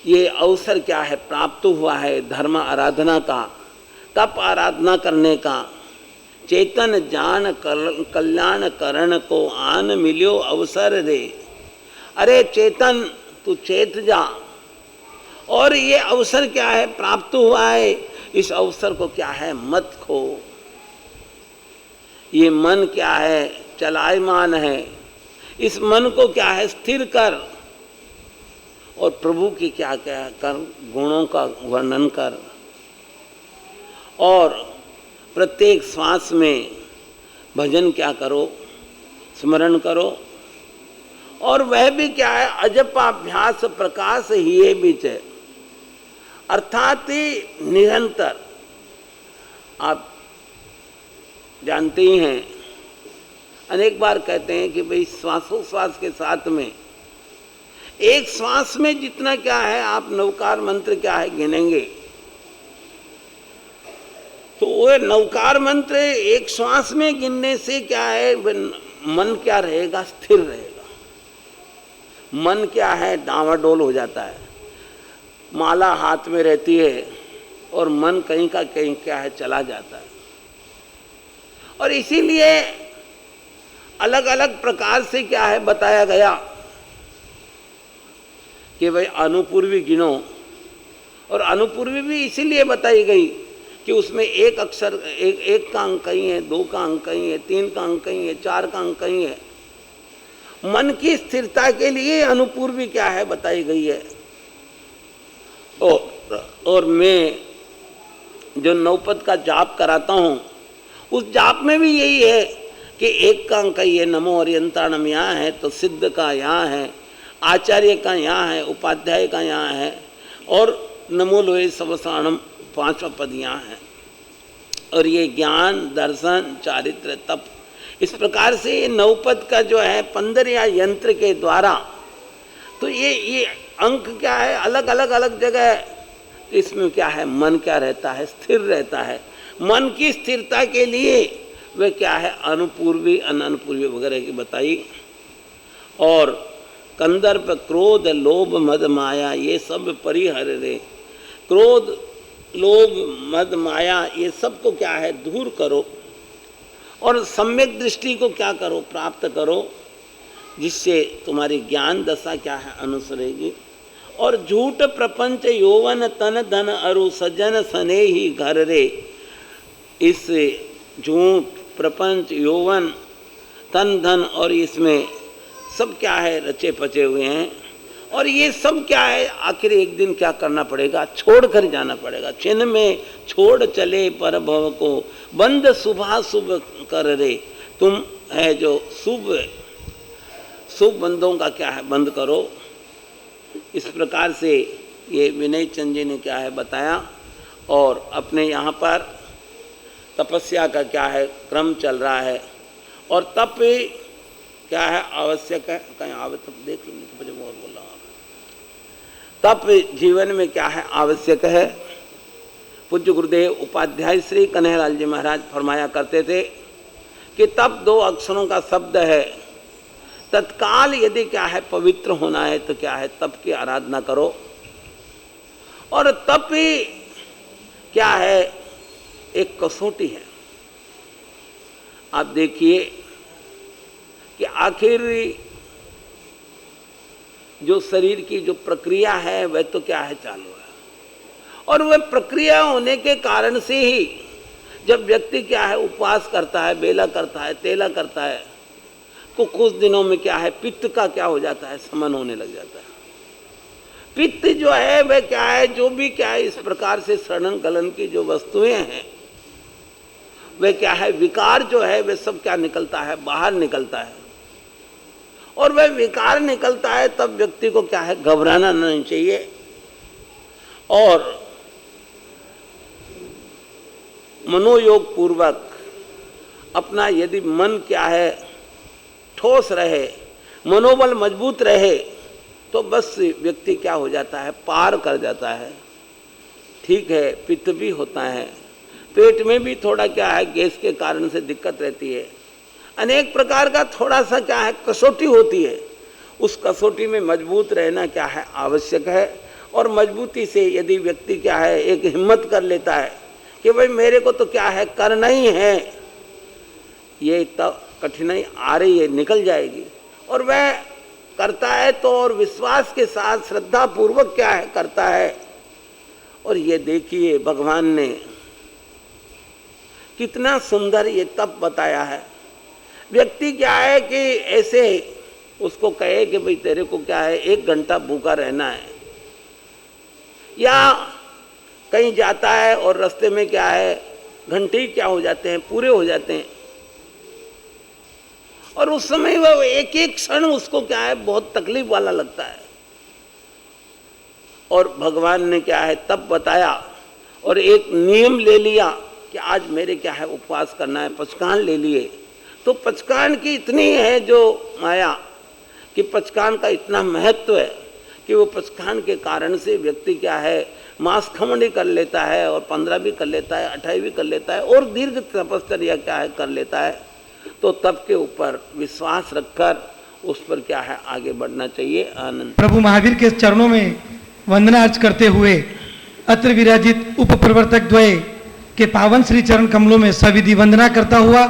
ये अवसर क्या है प्राप्त हुआ है धर्म आराधना का, तप आराधना करने का। चेतन जान कल्याण करण को आन मिलियो अवसर रे। अरे चेतन तू चेत जा, और ये अवसर क्या है प्राप्त हुआ है, इस अवसर को क्या है मत खो। ये मन क्या है चलायमान है, इस मन को क्या है स्थिर कर और प्रभु की क्या क्या कर, गुणों का वर्णन कर। और प्रत्येक श्वास में भजन क्या करो, स्मरण करो। और वह भी क्या है अजपाभ्यास प्रकाश ही बीच है, अर्थात निरंतर। आप जानते ही हैं, अनेक बार कहते हैं कि भाई श्वासोश्वास के साथ में एक श्वास में जितना क्या है आप नवकार मंत्र क्या है गिनेंगे, तो वो नवकार मंत्र एक श्वास में गिनने से क्या है मन क्या रहेगा, स्थिर रहेगा। मन क्या है डावाडोल हो जाता है। माला हाथ में रहती है और मन कहीं का कहीं क्या है चला जाता है। और इसीलिए अलग अलग प्रकार से क्या है बताया गया कि भाई अनुपूर्वी गिनो। और अनुपूर्वी भी इसीलिए बताई गई कि उसमें एक अक्षर एक का अंक कहीं है, 2 का अंक कहीं है, 3 का अंक कहीं है, 4 का अंक कहीं है। मन की स्थिरता के लिए अनुपूर्वी क्या है बताई गई है। और मैं जो नौपद का जाप कराता हूँ उस जाप में भी यही है कि एक का अंक ये नमो अर्यंताणम यहाँ है, तो सिद्ध का यहाँ है, आचार्य का यहाँ है, उपाध्याय का यहाँ है, और नमो लोहे सवसाणम 5वां पद यहाँ है। और ये ज्ञान दर्शन चारित्र तप, इस प्रकार से ये नवपद का जो है 15 या यंत्र के द्वारा, तो ये अंक क्या है अलग अलग जगह है। तो इसमें क्या है मन क्या रहता है, स्थिर रहता है। मन की स्थिरता के लिए वे क्या है अनुपूर्वी अनुपूर्वी वगैरह की बताई। और कंदर्प क्रोध लोभ मद माया ये सब परिहर रे। क्रोध लोभ मद माया ये सब को क्या है दूर करो और सम्यक दृष्टि को क्या करो प्राप्त करो, जिससे तुम्हारी ज्ञान दशा क्या है अनुसरेगी। और झूठ प्रपंच यौवन तन धन अरु सज्जन सने ही घर रे। इस झूठ प्रपंच यौवन तन धन और इसमें सब क्या है रचे पचे हुए हैं। और ये सब क्या है आखिर एक दिन क्या करना पड़ेगा, छोड़ कर जाना पड़ेगा। चिन्ह में छोड़ चले पर भव को बंद शुभा शुभ कर रे। तुम है जो शुभ बंदों का क्या है बंद करो। इस प्रकार से ये विनय चंद जी ने क्या है बताया। और अपने यहाँ पर तपस्या का क्या है क्रम चल रहा है और तप क्या है आवश्यक है। कहीं आवे तब देख लेंगे तो मुझे बहुत बोल रहा हूँ। तप जीवन में क्या है आवश्यक है। पूज्य गुरुदेव उपाध्याय श्री कन्हैयालाल जी महाराज फरमाया करते थे कि तप 2 अक्षरों का शब्द है। तत्काल यदि क्या है पवित्र होना है तो क्या है तप की आराधना करो। और तप क्या है एक कसौटी है। आप देखिए कि आखिर जो शरीर की जो प्रक्रिया है वह तो क्या है, चालू है। और वह प्रक्रिया होने के कारण से ही जब व्यक्ति क्या है उपवास करता है, बेला करता है, तेला करता है, तो कुछ दिनों में क्या है पित्त का क्या हो जाता है, समन होने लग जाता है। पित्त जो है वह क्या है, जो भी क्या है इस प्रकार से सड़न गलन की जो वस्तुएं हैं वह क्या है, विकार जो है वह सब क्या निकलता है, बाहर निकलता है। और वह विकार निकलता है तब व्यक्ति को क्या है, घबराना नहीं चाहिए। और मनोयोग पूर्वक अपना यदि मन क्या है ठोस रहे, मनोबल मजबूत रहे, तो बस व्यक्ति क्या हो जाता है, पार कर जाता है। ठीक है, पित्त भी होता है, पेट में भी थोड़ा क्या है गैस के कारण से दिक्कत रहती है, अनेक प्रकार का थोड़ा सा क्या है कसौटी होती है। उस कसौटी में मजबूत रहना क्या है आवश्यक है। और मजबूती से यदि व्यक्ति क्या है एक हिम्मत कर लेता है कि भाई मेरे को तो क्या है करना ही है, ये तब कठिनाई आ रही है निकल जाएगी, और वह करता है तो और विश्वास के साथ श्रद्धा पूर्वक क्या है करता है। और ये देखिए भगवान ने कितना सुंदर ये तप बताया है। व्यक्ति क्या है कि ऐसे उसको कहे कि भाई तेरे को क्या है 1 घंटा भूखा रहना है, या कहीं जाता है और रास्ते में क्या है घंटे क्या हो जाते हैं, पूरे हो जाते हैं, और उस समय वह एक एक क्षण उसको क्या है बहुत तकलीफ वाला लगता है। और भगवान ने क्या है तब बताया और एक नियम ले लिया कि आज मेरे क्या है उपवास करना है, पचकान ले लिए। तो पचकान की इतनी है जो माया कि पचकान का इतना महत्व है कि वो पचकान के कारण से व्यक्ति क्या है मांस खमणी कर लेता है, और 15 भी कर लेता है, 28 भी कर लेता है, और दीर्घ तपश्चर्या क्या है कर लेता है। तो तप के ऊपर विश्वास रखकर उस पर क्या है आगे बढ़ना चाहिए। आनंद। प्रभु महावीर के चरणों में वंदना अर्ज करते हुए अत्र विराजित उप प्रवर्तक द्वय के पावन श्री चरण कमलों में सविधि वंदना करता हुआ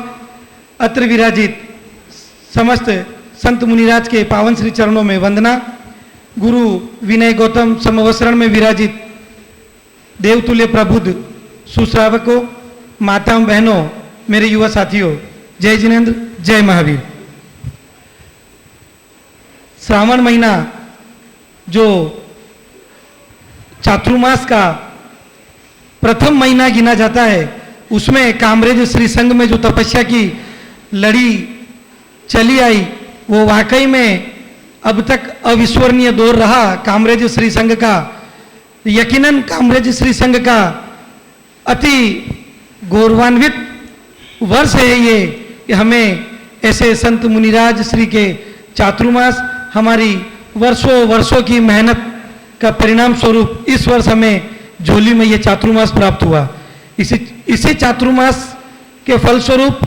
अत्र विराजित समस्त संत मुनिराज के पावन श्री चरणों में वंदना। गुरु विनय गौतम समवसरण में विराजित देवतुल्य प्रबुद्ध सुश्रावकों, माताओं, बहनों, मेरे युवा साथियों, जय जिनेन्द्र, जय महावीर। श्रावण महीना जो चातुर्मास का प्रथम महीना गिना जाता है, उसमें कामरेज श्री संघ में जो तपस्या की लड़ी चली आई वो वाकई में अब तक अविस्मरणीय दौर रहा कामरेज श्री संघ का। यकीनन कामरेज श्री संघ का अति गौरवान्वित वर्ष है ये कि हमें ऐसे संत मुनिराज श्री के चातुर्मास हमारी वर्षों वर्षों की मेहनत का परिणाम स्वरूप इस वर्ष हमें झोली में ये चातुर्मास प्राप्त हुआ। इसी चातुर्मास के फलस्वरूप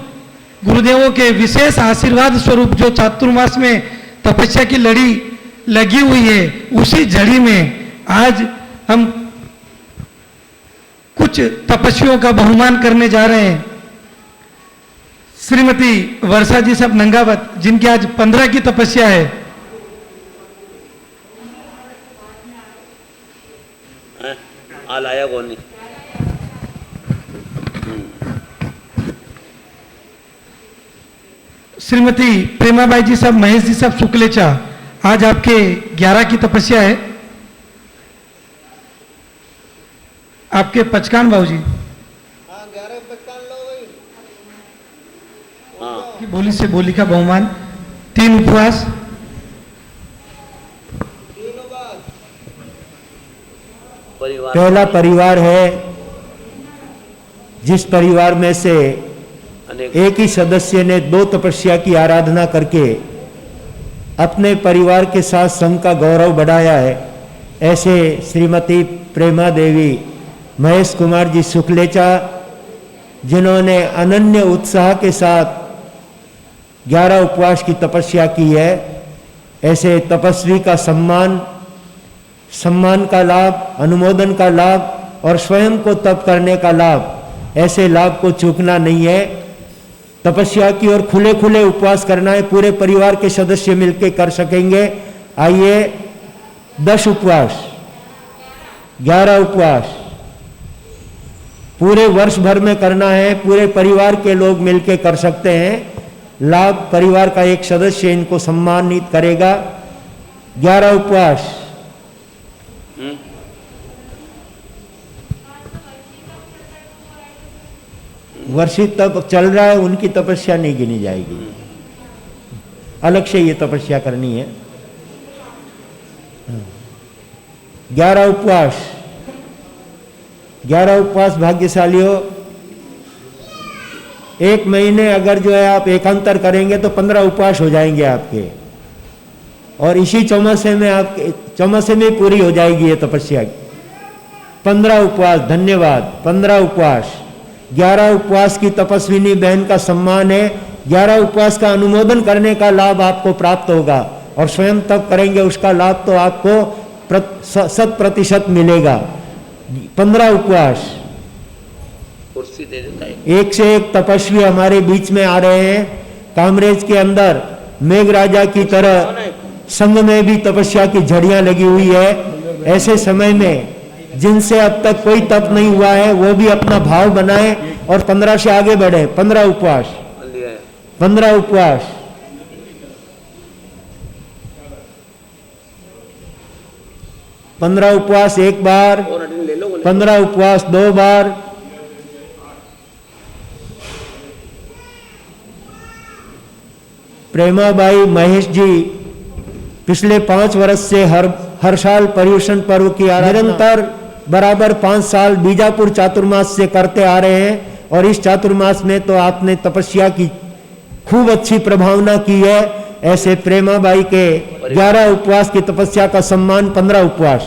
गुरुदेवों के विशेष आशीर्वाद स्वरूप जो चातुर्मास में तपस्या की लड़ी लगी हुई है, उसी झड़ी में आज हम कुछ तपस्वियों का बहुमान करने जा रहे हैं। श्रीमती वर्षा जी साहब नंगावत, जिनकी आज 15 की तपस्या है। आलाया कौन? श्रीमती प्रेमाबाई जी साहब, महेश जी साहब शुक्लेचा, आज आपके 11 की तपस्या है। आपके पचकान बाबू जी, हाँ 11 पचकान लो भाई। की बोली से बोली का बहुमान, 3 उपवास, पहला परिवार है जिस परिवार में से एक ही सदस्य ने 2 तपस्या की आराधना करके अपने परिवार के साथ संघ का गौरव बढ़ाया है। ऐसे श्रीमती प्रेमा देवी, महेश कुमार जी शुक्लेचा, जिन्होंने अनन्य उत्साह के साथ 11 उपवास की तपस्या की है। ऐसे तपस्वी का सम्मान का लाभ, अनुमोदन का लाभ और स्वयं को तप करने का लाभ, ऐसे लाभ को चूकना नहीं है। तपस्या की और खुले खुले उपवास करना है, पूरे परिवार के सदस्य मिलकर कर सकेंगे। आइए 10 उपवास, 11 उपवास पूरे वर्ष भर में करना है। पूरे परिवार के लोग मिलकर कर सकते हैं। लाभ परिवार का एक सदस्य इनको सम्मानित करेगा। 11 उपवास। वर्षित तप चल रहा है, उनकी तपस्या नहीं गिनी जाएगी, अलग से ये तपस्या करनी है। 11 उपवास, 11 उपवास भाग्यशाली हो। एक महीने अगर जो है आप एकांतर करेंगे तो 15 उपवास हो जाएंगे आपके, और इसी चौमासे में आपके चौमासे में पूरी हो जाएगी ये तपस्या। 15 उपवास, धन्यवाद। 15 उपवास, 11 उपवास की तपस्विनी बहन का सम्मान है। 11 उपवास का अनुमोदन करने का लाभ आपको प्राप्त होगा, और स्वयं तप करेंगे उसका लाभ तो आपको 100% मिलेगा। 15 उपवास। कुर्सी दे देता है। एक से एक तपस्वी हमारे बीच में आ रहे हैं। कामरेज के अंदर मेघराजा की तरह संघ में भी तपस्या की झड़ियां लगी हुई है। ऐसे समय में जिनसे अब तक कोई तप नहीं हुआ है वो भी अपना भाव बनाए और 15 से आगे बढ़े। 15 उपवास, 15 उपवास। 15 उपवास एक बार, 15 उपवास 2 बार। प्रेमाबाई महेश जी पिछले 5 वर्ष से हर साल पर्युषण पर्व की निरंतर बराबर 5 साल बीजापुर चातुर्मास से करते आ रहे हैं, और इस चातुर्मास में तो आपने तपस्या की खूब अच्छी प्रभावना की है। ऐसे प्रेमाबाई के 11 उपवास की तपस्या का सम्मान 15 उपवास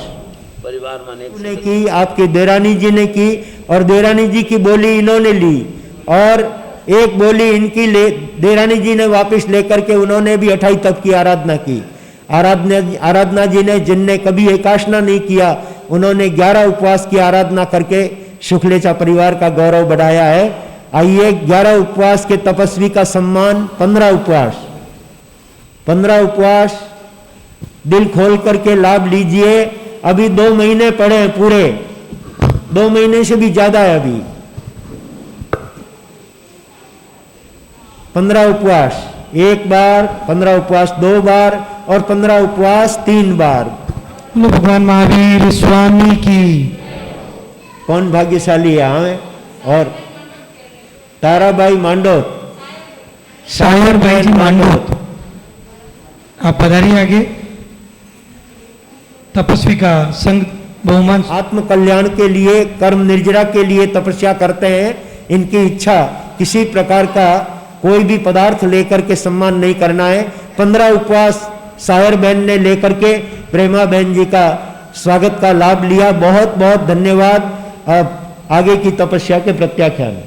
परिवार ने की, आपकी देरानी जी ने की, और देरानी जी की बोली इन्होंने ली, और एक बोली इनकी देरानी जी ने वापस लेकर के उन्होंने भी 28 तप की आराधना की। आराधना जी ने, जिनने कभी एकाशना नहीं किया, उन्होंने 11 उपवास की आराधना करके शुक्लेचा परिवार का गौरव बढ़ाया है। आइए 11 उपवास के तपस्वी का सम्मान 15 उपवास। 15 उपवास दिल खोल करके लाभ लीजिए। अभी 2 महीने पड़े हैं पूरे, 2 महीने से भी ज्यादा है अभी। 15 उपवास एक बार, 15 उपवास 2 बार, और 15 उपवास 3 बार। भगवान महावीर स्वामी की। कौन भाग्यशाली है? हाँ, और ताराबाई मांडोत, सायर भाई जी मांडोत, आप पधारिए आगे। तपस्वी का संघ बहुमान। आत्म कल्याण के लिए, कर्म निर्जरा के लिए तपस्या करते हैं। इनकी इच्छा किसी प्रकार का कोई भी पदार्थ लेकर के सम्मान नहीं करना है। 15 उपवास सायर बहन ने लेकर के प्रेमा बहन जी का स्वागत का लाभ लिया। बहुत बहुत धन्यवाद। अब आगे की तपस्या के प्रत्याख्यान।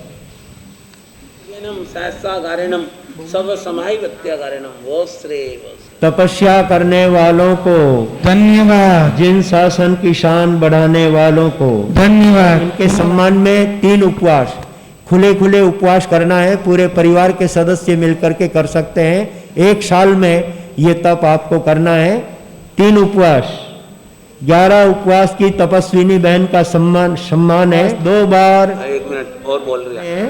तपस्या करने वालों को धन्यवाद। जिन शासन की शान बढ़ाने वालों को धन्यवाद। इनके सम्मान में 3 उपवास, खुले खुले उपवास करना है। पूरे परिवार के सदस्य मिलकर के कर सकते हैं। 1 साल में ये तप आपको करना है। 3 उपवास, 11 उपवास की तपस्विनी बहन का सम्मान है। 2 बार 1 मिनट और बोल रहे हैं,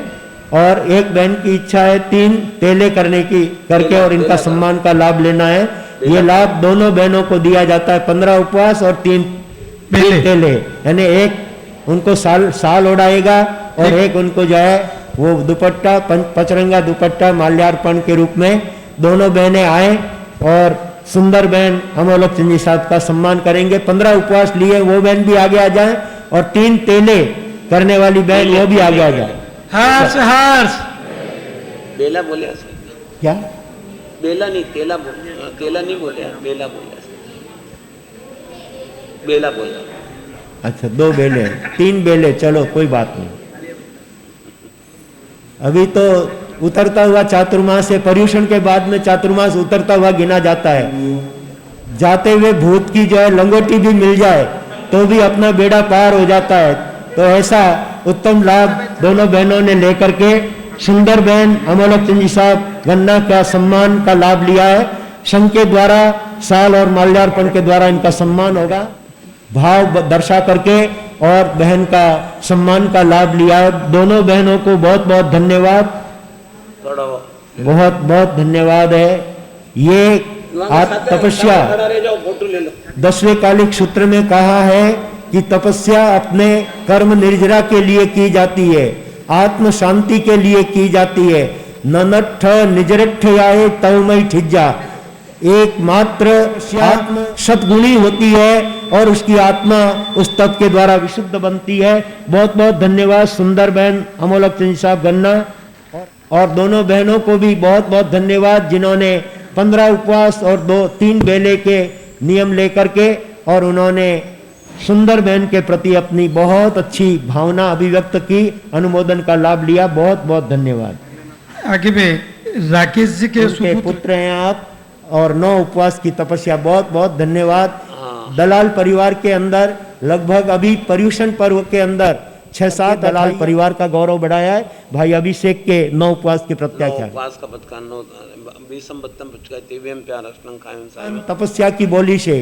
और एक बहन की इच्छा है 3 तेले करने की करके और इनका सम्मान का लाभ लेना है। ये लाभ दोनों बहनों को दिया जाता है। 15 उपवास और 3 तेले, यानी एक उनको साल ओढ़ाएगा और एक उनको जो है वो दुपट्टा, पचरंगा दुपट्टा माल्यार्पण के रूप में दोनों बहनें आए और सुंदर बहन अमोलक चंद जी साहब का सम्मान करेंगे। 15 उपवास लिए वो बहन भी आगे आ जाए, और 3 तेले करने वाली बहन वो भी आगे आ जाए। हर्ष हर्ष। बेला बोले क्या? बेला नहीं, तेला बोले। तेला नहीं बोले, बेला बोले। बेला बोला। अच्छा, 2 बेले, 3 बेले, चलो कोई बात नहीं। अभी तो उतरता हुआ चातुर्मास है। पर्युषण के बाद में चातुर्मास उतरता हुआ गिना जाता है। जाते हुए भूत की जो है लंगोटी भी मिल जाए तो भी अपना बेड़ा पार हो जाता है। तो ऐसा उत्तम लाभ दोनों बहनों ने लेकर के सुंदर बहन अमोलक चंद जी साहब गन्ना का सम्मान का लाभ लिया है। संघ के द्वारा शाल और माल्यार्पण के द्वारा इनका सम्मान होगा। भाव दर्शा करके और बहन का सम्मान का लाभ लिया। दोनों बहनों को बहुत बहुत धन्यवाद, बहुत बहुत धन्यवाद है। ये तपस्या 10वें कालिक सूत्र में कहा है कि तपस्या अपने कर्म निर्जरा के लिए की जाती है, आत्म शांति के लिए की जाती है। ननठ निजरठ आए तवमय ठिज्जा, एकमात्र आत्म सद्गुणी होती है और उसकी आत्मा उस तप के द्वारा विशुद्ध बनती है। बहुत बहुत धन्यवाद सुंदर बहन अमोलक चंद साहब गन्ना और दोनों बहनों को भी बहुत बहुत धन्यवाद जिन्होंने 15 उपवास और 2-3 बेले के नियम लेकर के और उन्होंने सुंदर बहन के प्रति अपनी बहुत अच्छी भावना अभिव्यक्त की, अनुमोदन का लाभ लिया। बहुत बहुत धन्यवाद। आगे में राकेश जी के पुत्र हैं आप और 9 उपवास की तपस्या, बहुत बहुत धन्यवाद। दलाल परिवार के अंदर लगभग अभी पर्युषण पर्व के अंदर 6-7 दलाल परिवार का गौरव बढ़ाया है। भाई अभिषेक के 9 उपवास के प्रत्याख्यान, उपवास का पत्का 9 तपस्या की बोली से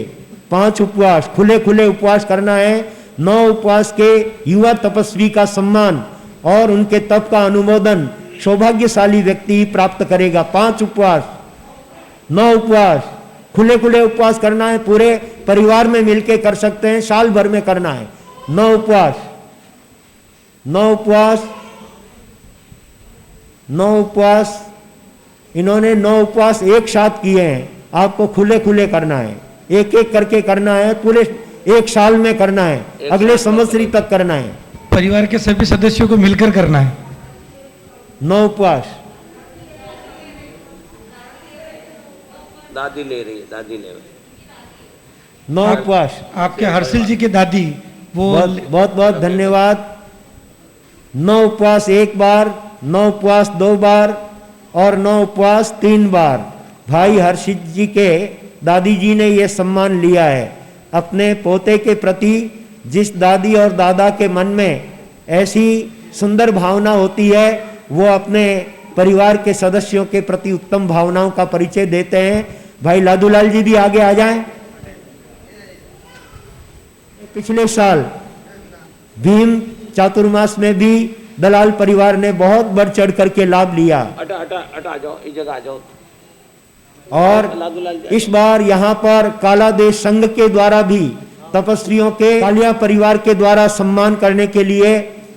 5 उपवास खुले खुले उपवास करना है। 9 उपवास के युवा तपस्वी का सम्मान और उनके तप का अनुमोदन सौभाग्यशाली व्यक्ति प्राप्त करेगा। 5 उपवास 9 उपवास खुले खुले उपवास करना है, पूरे परिवार में मिलके कर सकते हैं, साल भर में करना है। 9 उपवास 9 उपवास 9 उपवास इन्होंने 9 उपवास एक साथ किए हैं। आपको खुले खुले करना है, एक एक करके करना है, पूरे एक साल में करना है, अगले संवत्सरी तक करना है। परिवार के सभी सदस्यों को मिलकर करना है। 9 उपवास दादी ले रही है, दादी ले रही 9 उपवास। आपके हर्षिल जी की दादी वो बहुत बहुत धन्यवाद। 9 उपवास एक बार, 9 उपवास 2 बार और 9 उपवास 3 बार। भाई हर्षित जी के दादी जी ने ये सम्मान लिया है। अपने पोते के प्रति जिस दादी और दादा के मन में ऐसी सुंदर भावना होती है, वो अपने परिवार के सदस्यों के प्रति उत्तम भावनाओं का परिचय देते हैं। भाई लादूलाल जी भी आगे आ जाएं। पिछले साल भीम चातुर्मास में भी दलाल परिवार ने बहुत बढ़ चढ़ करके लाभ लिया। हटा जाओ, इस जगह आ जाओ। और इस बार यहाँ पर काला देश संघ के द्वारा भी तपस्वियों के कालिया परिवार के द्वारा सम्मान करने के लिए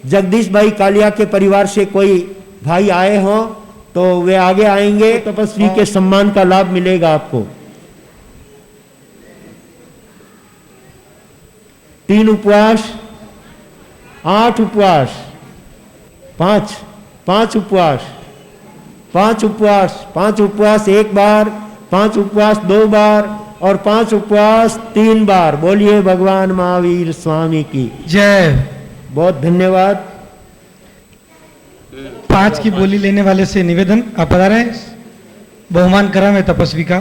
जगदीश भाई कालिया के परिवार से कोई भाई आए हों तो वे आगे आएंगे, तपस्वी के सम्मान का लाभ मिलेगा आपको। 3 उपवास 8 उपवास 5 उपवास 5 उपवास 5 उपवास एक बार, 5 उपवास 2 बार और 5 उपवास 3 बार। बोलिए भगवान महावीर स्वामी की जय। बहुत धन्यवाद। 5 की बोली लेने वाले से निवेदन, आप बता रहे हैं बहुमान करा में तपस्वी का।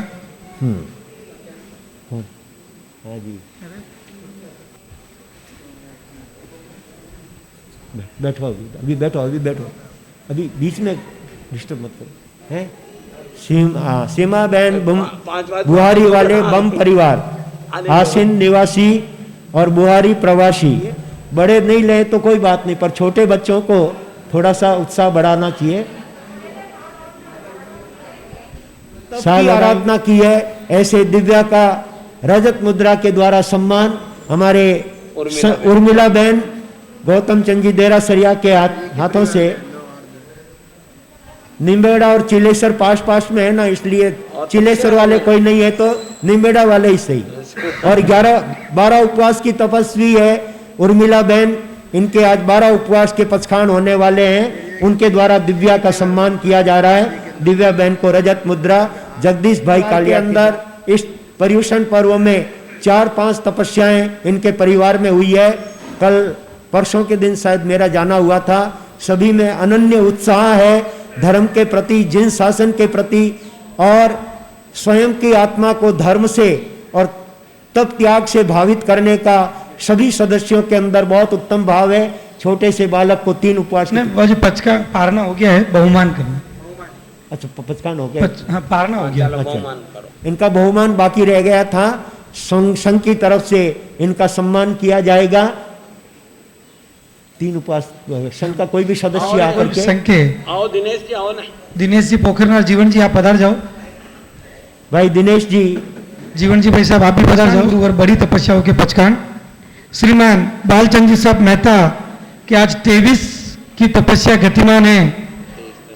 बैठो अभी बैठो, अभी बीच में डिस्टर्ब मत करो। है सीमा बहन बुहारी वाले बम परिवार, आसिन निवासी और बुहारी प्रवासी। बड़े नहीं ले तो कोई बात नहीं, पर छोटे बच्चों को थोड़ा सा उत्साह बढ़ाना चाहिए। साल आराधना की है। ऐसे दिव्या का रजत मुद्रा के द्वारा सम्मान हमारे उर्मिला बहन गौतम चंद जी देरा सरिया के हाथों से। निम्बेड़ा और चिलेश्वर पास में है ना, इसलिए चिलेश्वर वाले कोई नहीं है तो निम्बेड़ा वाले ही सही। और 11-12 उपवास की तपस्वी है उर्मिला बहन, इनके आज 12 उपवास के पचखान होने वाले हैं। उनके द्वारा दिव्या का सम्मान किया जा रहा है। दिव्या बहन को रजत मुद्रा। जगदीश भाई कालिया के अंदर इस पर्युषण पर्व में 4-5 तपस्याएं इनके परिवार में हुई है। कल परसों के दिन शायद मेरा जाना हुआ था। सभी में अनन्य उत्साह है धर्म के प्रति, जिन शासन के प्रति और स्वयं की आत्मा को धर्म से और तप त्याग से भावित करने का सभी सदस्यों के अंदर बहुत उत्तम भाव है। छोटे से बालक को 3 उपवास वो जो 5 का पारना हो गया है, बहुमान करना अच्छा पचकान हो गया। हाँ पारना हो गया। चलो अच्छा। बहुमान करो। इनका बहुमान बाकी रह गया था, संघ की तरफ से इनका सम्मान किया जाएगा। 3 उपवास संघ का कोई भी सदस्य आकर के। संघ के आओ दिनेश जी, आओ ना। दिनेश जी पोखरनाथ, जीवन जी आप पधार जाओ। भाई दिनेश जी, जीवन जी भाई साहब आप भी पधार जाओ। और बड़ी तपस्याओं के पचकान श्रीमान बालचंद जी साहब मेहता कि आज 23 की तपस्या गतिमान है।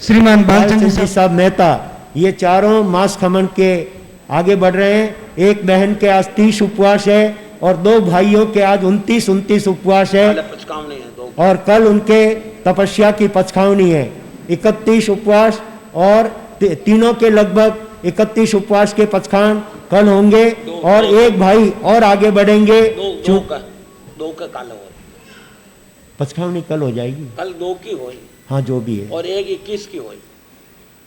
श्रीमान बालचंद जी साहब मेहता ये चारों मास खमन के आगे बढ़ रहे हैं। एक बहन के आज 30 उपवास है और 2 भाइयों के आज 29 उपवास है पचकावनी है 2। और कल उनके तपस्या की पचकावनी है। 31 उपवास और तीनों के लगभग 31 उपवास के पचखान कल होंगे और एक भाई और आगे बढ़ेंगे। दो का काल हो, पचखावनी कल हो जाएगी। कल 2 की होई। हाँ जो भी है। और एक 21 की होई।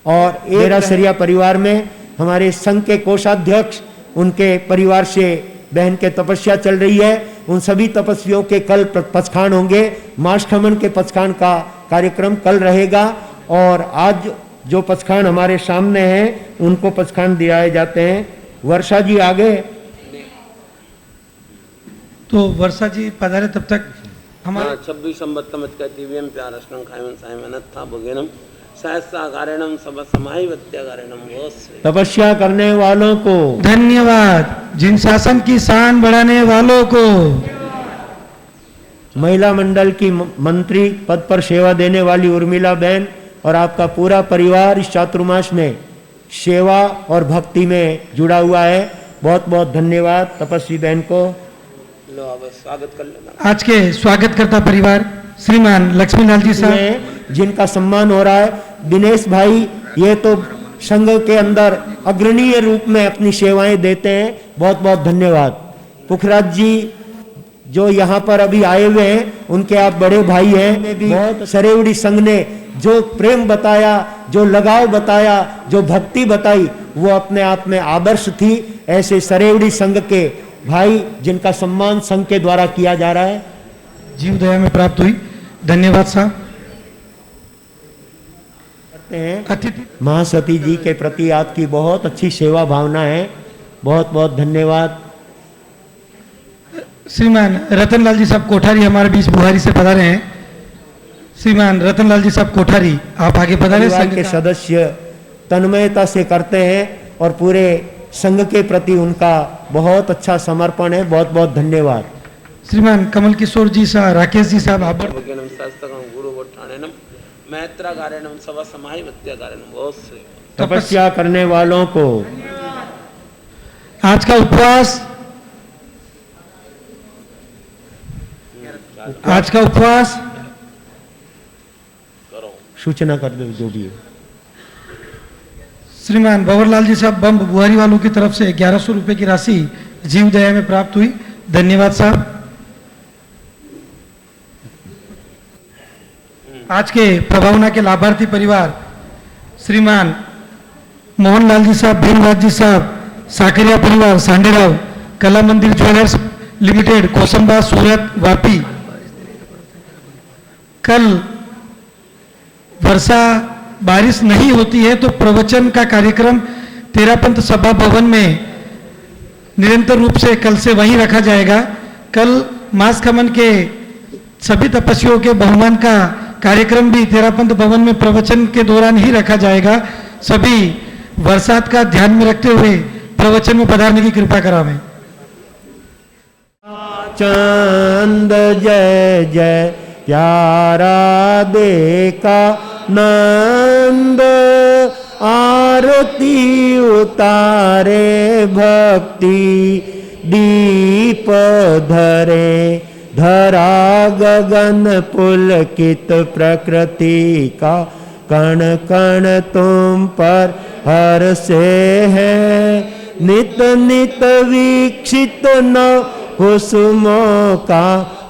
और मेरा सरिया परिवार में हमारे संघ के कोषाध्यक्ष उनके परिवार से बहन के तपस्या चल रही है। उन सभी तपस्वियों के कल पचखान होंगे। मास खमन के पचखान का कार्यक्रम कल रहेगा और आज जो पचखान हमारे सामने हैं उनको पचखान दिलाए जाते हैं। वर्षा जी आगे। तो वर्षा जी पधारे तब तक हमारे 26 संबत्तमत का दिव्यम प्यारष्णम खायमन सायमनत्था भोगेनम सहस्राकारेणम सब समाहि वत्याकारेणम वोस्से। तपस्या करने वालों को धन्यवाद। जिन शासन की शान बढ़ाने वालों को, महिला मंडल की मंत्री पद पर सेवा देने वाली उर्मिला बहन और आपका पूरा परिवार इस चातुर्मास में सेवा और भक्ति में जुड़ा हुआ है। बहुत बहुत धन्यवाद तपस्वी बहन को। लो अब स्वागत कर लेना। आज के स्वागतकर्ता परिवार श्रीमान लक्ष्मीलाल जी साहब जिनका सम्मान हो रहा है। दिनेश भाई ये तो संघ के अंदर अग्रणीय रूप में अपनी सेवाएं देते हैं। बहुत बहुत धन्यवाद। पुखराज जी जो यहाँ पर अभी आए हुए हैं उनके आप बड़े भाई हैं। बहुत सरेवड़ी संघ ने जो प्रेम बताया, जो लगाव बताया, जो भक्ति बताई वो अपने आप में आदर्श थी। ऐसे सरेवड़ी संघ के भाई जिनका सम्मान संघ के द्वारा किया जा रहा है। जीव दया में प्राप्त हुई। धन्यवाद साहब। करते हैं महासती जी के प्रति आपकी बहुत अच्छी सेवा भावना है। बहुत बहुत धन्यवाद। श्रीमान रतनलाल जी साहब कोठारी हमारे बीच बुहारी से पधारे हैं। श्रीमान रतनलाल जी साहब कोठारी आप आगे पधारे। संघ के सदस्य तन्मयता से करते हैं और पूरे संघ के प्रति उनका बहुत अच्छा समर्पण है। बहुत बहुत धन्यवाद। श्रीमान कमल किशोर जी साहब, राकेश जी साहब आप भोगेनम सहस्त्रकम गुरु वट्ठानेनम मैत्राकारेणम सब समाहि वत्याकारेणम वोस्से। तपस्या करने वालों को आज का उपवास, आज का उपवास करो। सूचना कर दो जो भी है। श्रीमान भंवरलाल जी साहब बम्ब बुहारी वालों की तरफ से 1100 रुपए की राशि जीव दया में प्राप्त हुई। धन्यवाद साहब। आज के प्रभावना के लाभार्थी परिवार श्रीमान मोहनलाल जी साहब, भीमराज जी साहब, साकरिया परिवार सांडेराव, कला मंदिर ज्वेलर्स लिमिटेड, कोसंबा, सूरत, वापी। कल वर्षा बारिश नहीं होती है तो प्रवचन का कार्यक्रम तेरापंथ सभा भवन में निरंतर रूप से कल से वहीं रखा जाएगा। कल मास खमन के सभी तपस्वियों के बहुमान का कार्यक्रम भी तेरापंथ भवन में प्रवचन के दौरान ही रखा जाएगा। सभी बरसात का ध्यान में रखते हुए प्रवचन में पधारने की कृपा करावें। चंद जय जय प्यारा देखा नंद आरती उतारे भक्ति दीप धरे धरा गगन पुलकित प्रकृति का कण कण तुम पर हर से है नित नित वीक्षित न कुसुमों का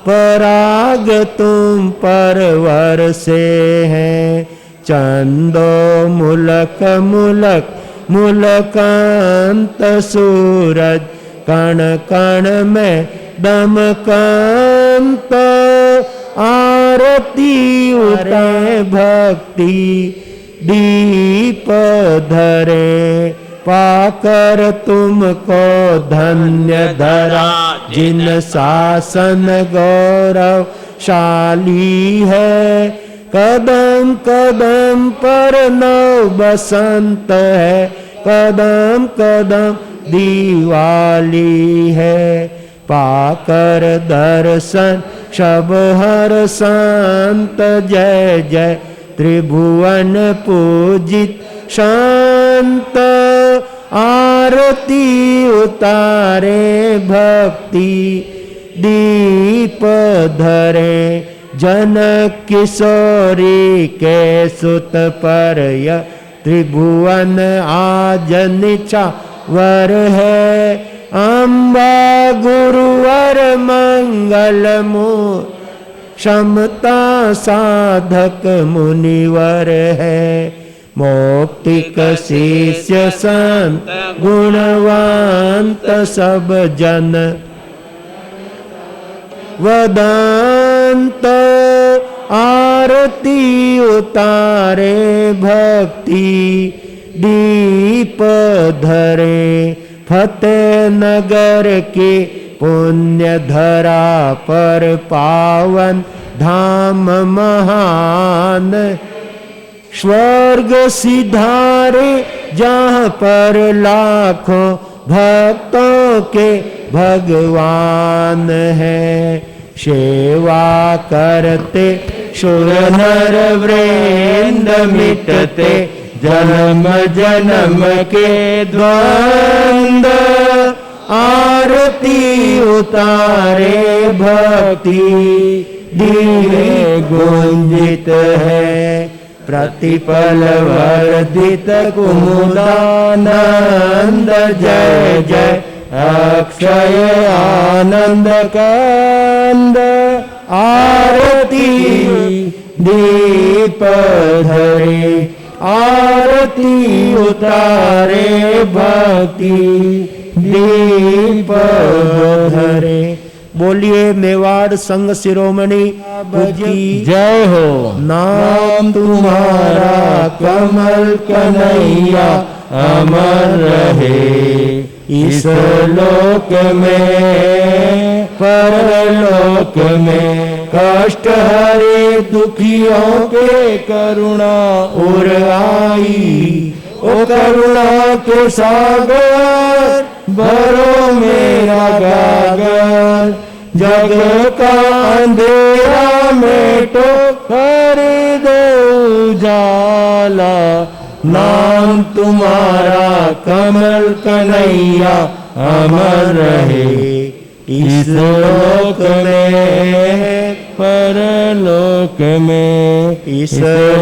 पराग तुम पर वर्षे हैं चंदो मुलक मुलक मुलकांत सूरज कण कण में दमकांत आरती उतारे भक्ति दीप धरे, पाकर तुमको धन्य धरा, जिन शासन गौरवशाली है। कदम कदम पर नव बसंत है, कदम कदम दिवाली है। पाकर दर्शन शब हर संत, जय जय त्रिभुवन पूजित शांत। आरती उतारे भक्ति दीप धरे, जनक किशोरी के सुत पर यह त्रिभुवन आज निछावर है। अम्बा गुरुवर मंगल मूर्ति, क्षमता साधक मुनिवर है। मौक्तिक शिष्य संत गुणवंत, सब जन वदंत। आरती उतारे भक्ति दीप धरे, फतेह नगर के पुण्य धरा पर पावन धाम महान। स्वर्ग सिधारे जहाँ पर लाखों भक्तों के भगवान है। सेवा करते सुर नर वृंद, मिटते जन्म जन्म के द्वंद। आरती उतारे भक्ति दिए गुंजित है, प्रतिपल वर्धित कुमुदानंद। जय जय अक्षय आनंद कंद। आरती दीप धरे, आरती उतारे भक्ति दीप धरे। बोलिए मेवाड़ संघ शिरोमणि की जय हो। नाम तुम्हारा कमल कन्हैया अमर रहे, इस लोक में परलोक में। कष्ट हरे दुखियों के करुणा उर आई, ओ करुणा के सागर भरो मेरा गागर। जग का अंधेरा मेटो कर दो उजाला, नाम तुम्हारा कमल कन्हैया अमर रहे, इस लोक में परलोक में। इस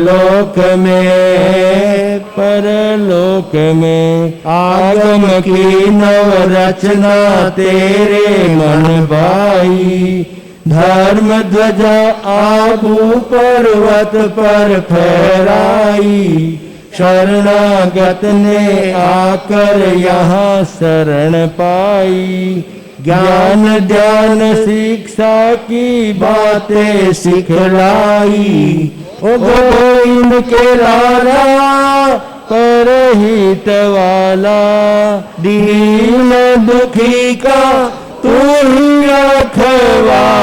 लोक में परलोक में। आगम की नव रचना तेरे मन भाई, धर्म ध्वजा आबू पर्वत पर फहराई। शरणागत ने आकर यहाँ शरण पाई, ज्ञान ध्यान शिक्षा की बातें सिखलाई। ओ गोविंद के लाला परहित वाला, दीन दुखी का तू ही रखवाला।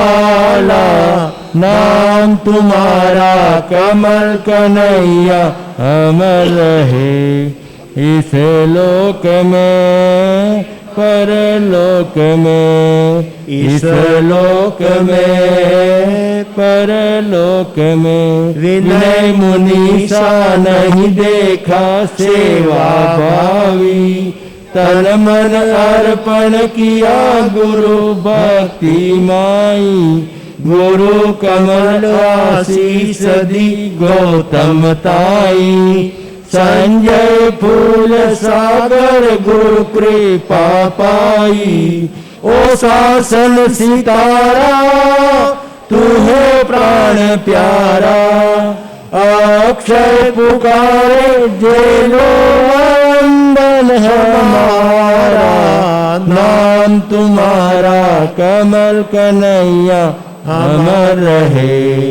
नाम तुम्हारा कमल कन्हैया अमर रहे, इस लोक में परलोक में। इस लोक में परलोक में। विनय मुनीसा नहीं देखा सेवा भावी, तन मन अर्पण किया गुरु भक्ति माई। गुरु कमल आशीष दी गौतम ताई, संजय फूल सागर गुरु कृपा पाई। ओ शासन सितारा तू है प्राण प्यारा, अक्षय पुकारे जेलो वंदन हमारा। नाम तुम्हारा कमल कन्हैया अमर रहे,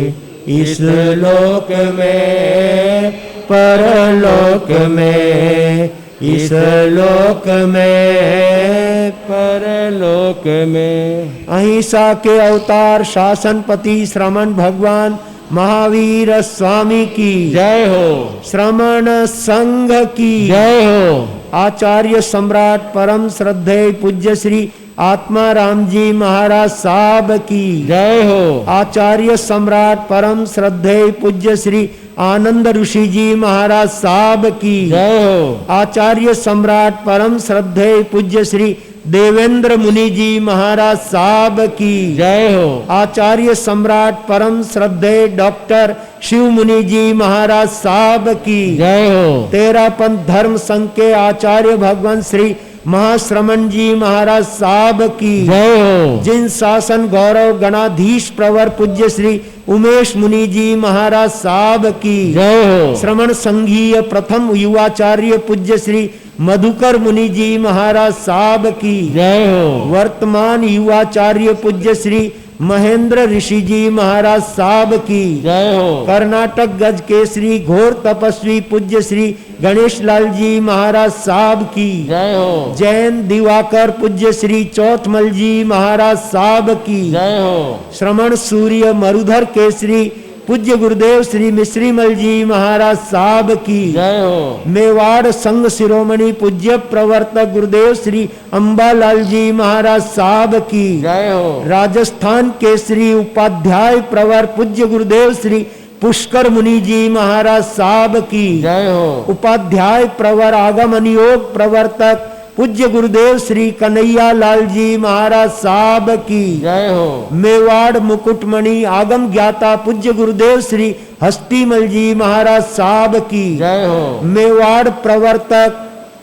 इस लोक में परलोक में, इस लोक में, परलोक में। अहिंसा के अवतार शासनपति श्रमण भगवान महावीर स्वामी की जय हो। श्रमण संघ की जय हो। आचार्य सम्राट परम श्रद्धेय पूज्य श्री आत्माराम जी महाराज साहब की जय हो। आचार्य सम्राट परम श्रद्धेय पूज्य श्री आनंद ऋषि जी महाराज साहब की जय हो। आचार्य सम्राट परम श्रद्धेय पूज्य श्री देवेंद्र मुनि जी महाराज साहब की जय हो। आचार्य सम्राट परम श्रद्धेय डॉक्टर शिव मुनि जी महाराज साहब की जय हो। तेरापंथ धर्म संघ के आचार्य भगवान श्री महाश्रमण जी महाराज साहब की जय हो। जिन शासन गौरव गणाधीश प्रवर पूज्य श्री उमेश मुनि जी महाराज साहब की जय हो। श्रमण संघीय प्रथम युवाचार्य पूज्य श्री मधुकर मुनि जी महाराज साहब की जय हो। वर्तमान युवाचार्य पूज्य श्री महेंद्र ऋषि जी महाराज साहब की जय हो। कर्नाटक गज केसरी घोर तपस्वी पूज्य श्री गणेश लाल जी महाराज साहब की जय हो। जैन दिवाकर पूज्य श्री चौथमल जी महाराज साहब की जय हो। श्रमण सूर्य मरुधर केसरी पूज्य गुरुदेव श्री मिश्रीमल जी महाराज साहब की जय हो। मेवाड़ संघ शिरोमणि पूज्य प्रवर्तक गुरुदेव श्री अंबालाल जी महाराज साहब की जय हो। राजस्थान केसरी उपाध्याय प्रवर पूज्य गुरुदेव श्री पुष्कर मुनि जी महाराज साहब की जय हो। उपाध्याय प्रवर आगम योग प्रवर्तक पूज्य गुरुदेव श्री कन्हैया लाल जी महाराज साहब की जय हो। मेवाड़ मुकुटमणि आगम ज्ञाता पूज्य गुरुदेव श्री हस्तीमल जी महाराज साहब की जय हो। मेवाड़ प्रवर्तक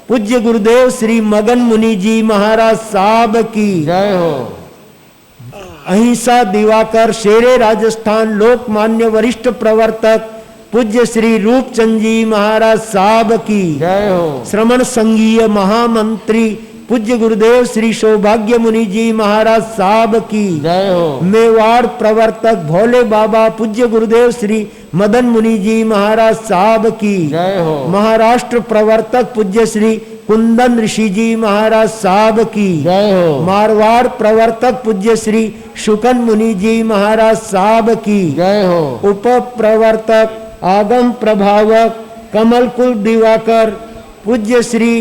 पूज्य गुरुदेव श्री मगन मुनि जी महाराज साहब की जय हो। अहिंसा दिवाकर शेरे राजस्थान लोकमान्य वरिष्ठ प्रवर्तक पूज्य श्री रूपचंद जी महाराज साहब की जय हो। श्रमण संघीय महामंत्री पूज्य गुरुदेव श्री सौभाग्य मुनि जी महाराज साहब की जय हो। मेवाड़ प्रवर्तक भोले बाबा पूज्य गुरुदेव श्री मदन मुनि जी महाराज साहब की जय हो। महाराष्ट्र प्रवर्तक पूज्य श्री कुंदन ऋषि जी महाराज साहब की जय हो। मारवाड़ प्रवर्तक पूज्य श्री शुकन मुनि जी महाराज साहब की जय हो। उप प्रवर्तक आगम प्रभावक कमल कुल दिवाकर पूज्य श्री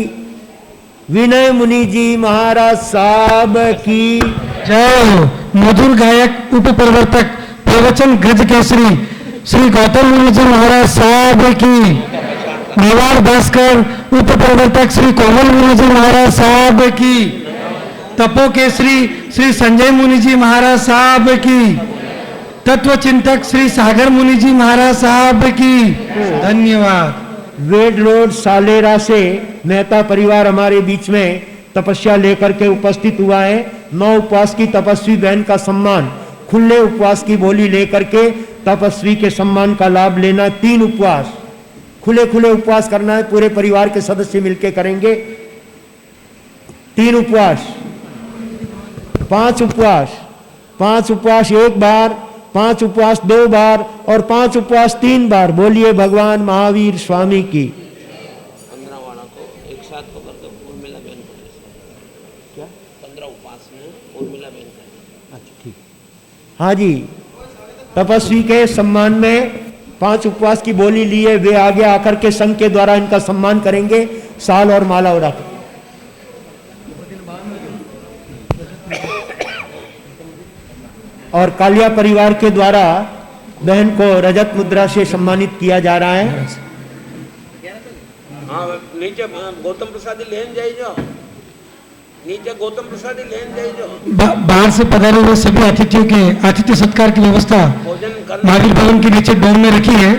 विनय मुनि जी महाराज साहब की जय हो। मधुर गायक उप प्रवर्तक प्रवचन गज केसरी श्री गौतम मुनि जी महाराज साहब की। मेवाड़ भास्कर उप प्रवर्तक श्री कोमल मुनि जी महाराज साहब की। तपो केसरी श्री संजय मुनि जी महाराज साहब की। तत्व चिंतक श्री सागर मुनि जी महाराज साहब की धन्यवाद। वेड रोड सालेरा से मेहता परिवार हमारे बीच में तपस्या लेकर के उपस्थित हुआ है। 9 उपवास की तपस्वी बहन का सम्मान, खुले उपवास की बोली लेकर के तपस्वी के सम्मान का लाभ लेना। 3 उपवास खुले उपवास करना है, पूरे परिवार के सदस्य मिलकर करेंगे। 3 उपवास, 5 उपवास, 5 उपवास 1 बार, 5 उपवास 2 बार और 5 उपवास 3 बार। बोलिए भगवान महावीर स्वामी की। 15 वाला को एक साथ पकड़ कर उर्मिला बहन को क्या 15 उपवास में उर्मिला बहन का। अच्छा ठीक। हाँ जी, तपस्वी के सम्मान में 5 उपवास की बोली लिए वे आगे आकर के संघ के द्वारा इनका सम्मान करेंगे, साल और माला उड़ाकर। और कालिया परिवार के द्वारा बहन को रजत मुद्रा से सम्मानित किया जा रहा है। हाँ, नीचे गौतम प्रसादी लेन जाइए, नीचे गौतम प्रसादी लेन जाइए। बाहर से पधारे हुए सभी अतिथियों के आतिथ्य सत्कार की व्यवस्था महावीर भवन के नीचे डोम में रखी है।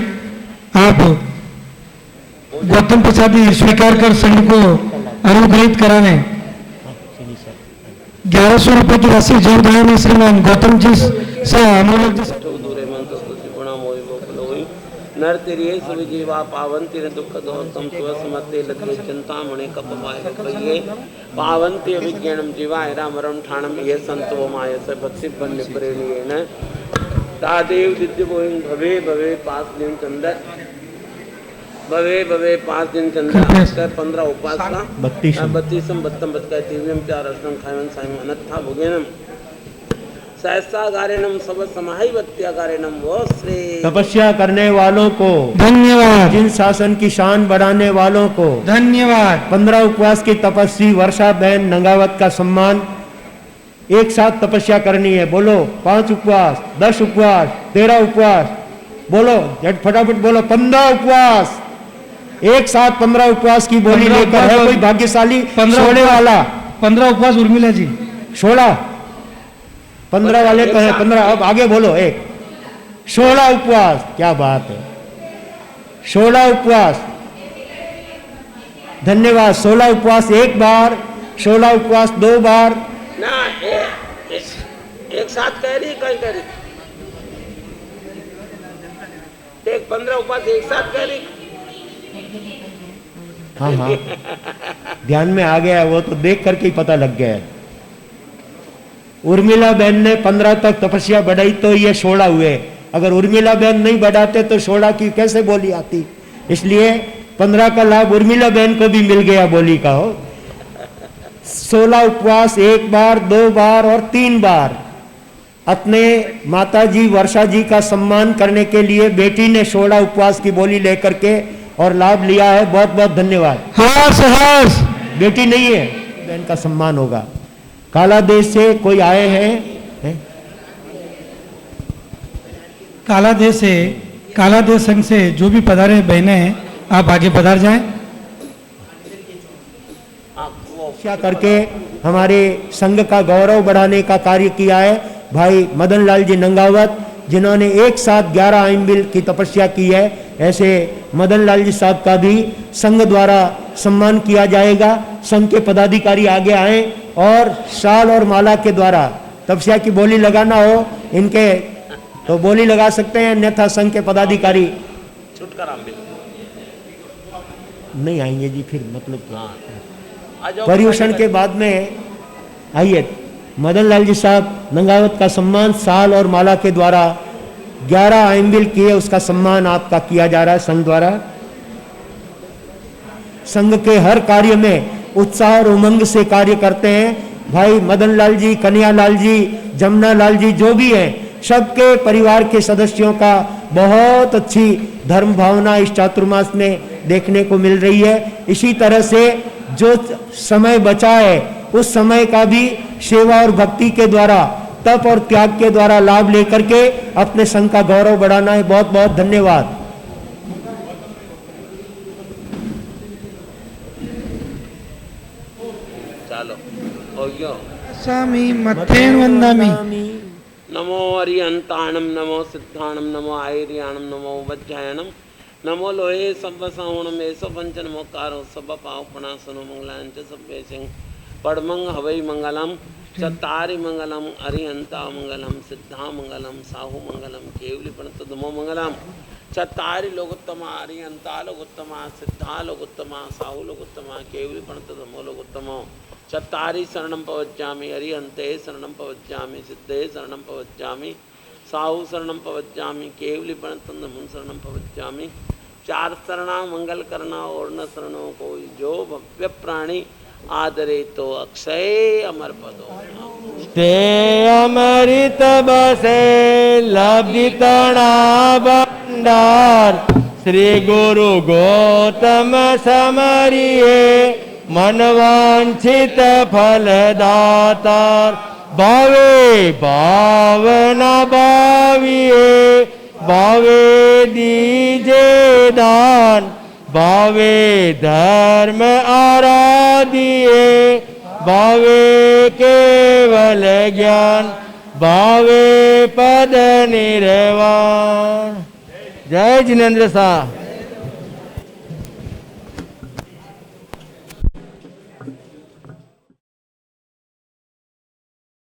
आप गौतम प्रसादी स्वीकार कर संघ को अनुग्रहित कराने 1100 रुपए की राशि जोड़दान में श्रीमान गौतम जी से नर तेरिये सुवि जीवा पावन तेरे दुख दोतम सुमते लगे चिंता मणि कप माय कपये पावन ते विज्ञानम जीवाय रामरम ठाणम ये संतो माय से भक्ति बन्य प्रेरणीयेन तादेव दिव्य भवे भवे पास लिंग चंदर भवे भवे 5 दिन चंद्र कृपया। 15 उपवास का 32 32 बत्तम बतका तीव्यम 4 अष्टम खायवन सायम अनत्था भोगेनम सहस्रागारेणम सब समाहि वत्यागारेणम वो श्री तपस्या करने वालों को, धन्यवाद जिन शासन की शान बढ़ाने वालों को, धन्यवाद 15 उपवास की तपस्वी वर्षा बहन नंगावत का सम्मान। एक साथ तपस्या करनी है, बोलो 5 उपवास, 10 उपवास, 13 उपवास, बोलो झट फटाफट बोलो 15 उपवास। एक साथ 15 उपवास की बोली 15 लेकर है उपवास- कोई भाग्यशाली 15 सोने वाला 15 उपवास उर्मिला जी 16 15 वाले तो है 15। अब आगे बोलो एक 16 उपवास। क्या बात है, 16 उपवास। धन्यवाद। 16 उपवास एक बार, 16 उपवास 2 बार। ना एक साथ कह रही कहीं कह रही एक 15 उपवास एक साथ कह रही। हाँ हाँ ध्यान में आ गया है, वो तो देख करके ही पता लग गया है। उर्मिला बहन ने 15 तक तपस्या बढ़ाई तो ये 16 हुए। अगर उर्मिला बहन नहीं बढ़ाते तो 16 की कैसे बोली आती। इसलिए 15 का लाभ उर्मिला बहन को भी मिल गया बोली का हो। 16 उपवास एक बार, 2 बार और 3 बार। अपने माता जी वर्षा जी का सम्मान करने के लिए बेटी ने 16 उपवास की बोली लेकर के और लाभ लिया है। बहुत बहुत धन्यवाद। हर्ष हर्ष बेटी नहीं है, बहन का सम्मान होगा। काला देश से कोई आए हैं? काला देश संघ से जो भी पधारे बहनें हैं आप आगे पधार जाएं। तपस्या करके हमारे संघ का गौरव बढ़ाने का कार्य किया है भाई मदन लाल जी नंगावत, जिन्होंने एक साथ 11 आइंबिल की तपस्या की है। ऐसे मदन लाल जी साहब का भी संघ द्वारा सम्मान किया जाएगा। संघ के पदाधिकारी आगे आए और शाल और माला के द्वारा तपस्या की बोली लगाना हो इनके तो बोली लगा सकते हैं, अन्यथा संघ के पदाधिकारी छुटकारा मिल नहीं आएंगे जी। फिर मतलब आ जाओ। पर्यूषण के बाद में आइए मदन लाल जी साहब नंगावत का सम्मान साल और माला के द्वारा 11 आइंबिल किए, उसका सम्मान आपका किया जा रहा है संघ द्वारा। संघ के हर कार्य में उत्साह और उमंग से कार्य करते हैं भाई मदन लाल जी, कन्हैया लाल जी, जमुना लाल जी, जो भी हैं सबके परिवार के सदस्यों का बहुत अच्छी धर्म भावना इस चातुर्मास में देखने को मिल रही है। इसी तरह से जो समय बचा है उस समय का भी सेवा और भक्ति के द्वारा, तप और त्याग के द्वारा लाभ लेकर के अपने संघ का गौरव बढ़ाना है। बहुत बहुत धन्यवाद। चलो हो गयो। स्वामी मत्थेन वंदामि नमो अरिहंताणम, नमो सिद्धाणम, नमो आयरियाणम, नमो वज्रायणम, नमो लोहे सब सावणम ऐसो पंचन मोकारो सब पावपणा सुनो मंगलांच सभ्य सिंह पड़मंग हवई मंगलम चतारि मंगलम अरिहंता मंगलम सिद्धा मंगलम साहु मंगलम केवली प्रणत धमो मंगलम चतारि लोकोत्तमा अरिहंता लोकोत्तमा सिद्धा लोकोत्तमा साहु लोकोत्तमा केवली प्रणत धमो लोकोत्तमो चतारि शरणं पवज्जामि अरिहंते शरणं पवज्जामि सिद्धे शरणं पवज्जामि साहु शरणं पवज्जामि केवली प्रणत धमो शरणं पवज्जामि। 4 शरणा मंगल करना और न शरणों कोई, जो भव्य प्राणी आदरे तो अक्षय अमर पदो। ते अमृत बसे लब्धितणा भंडार, श्री गुरु गौतम समरिये मनवांछित फलदातार। भावे भावना भाविये भावे दीजे दान, भावे धर्म आराधिए भावे केवल ज्ञान, भावे पद निर्वाण। जय जिनेन्द्र शाह।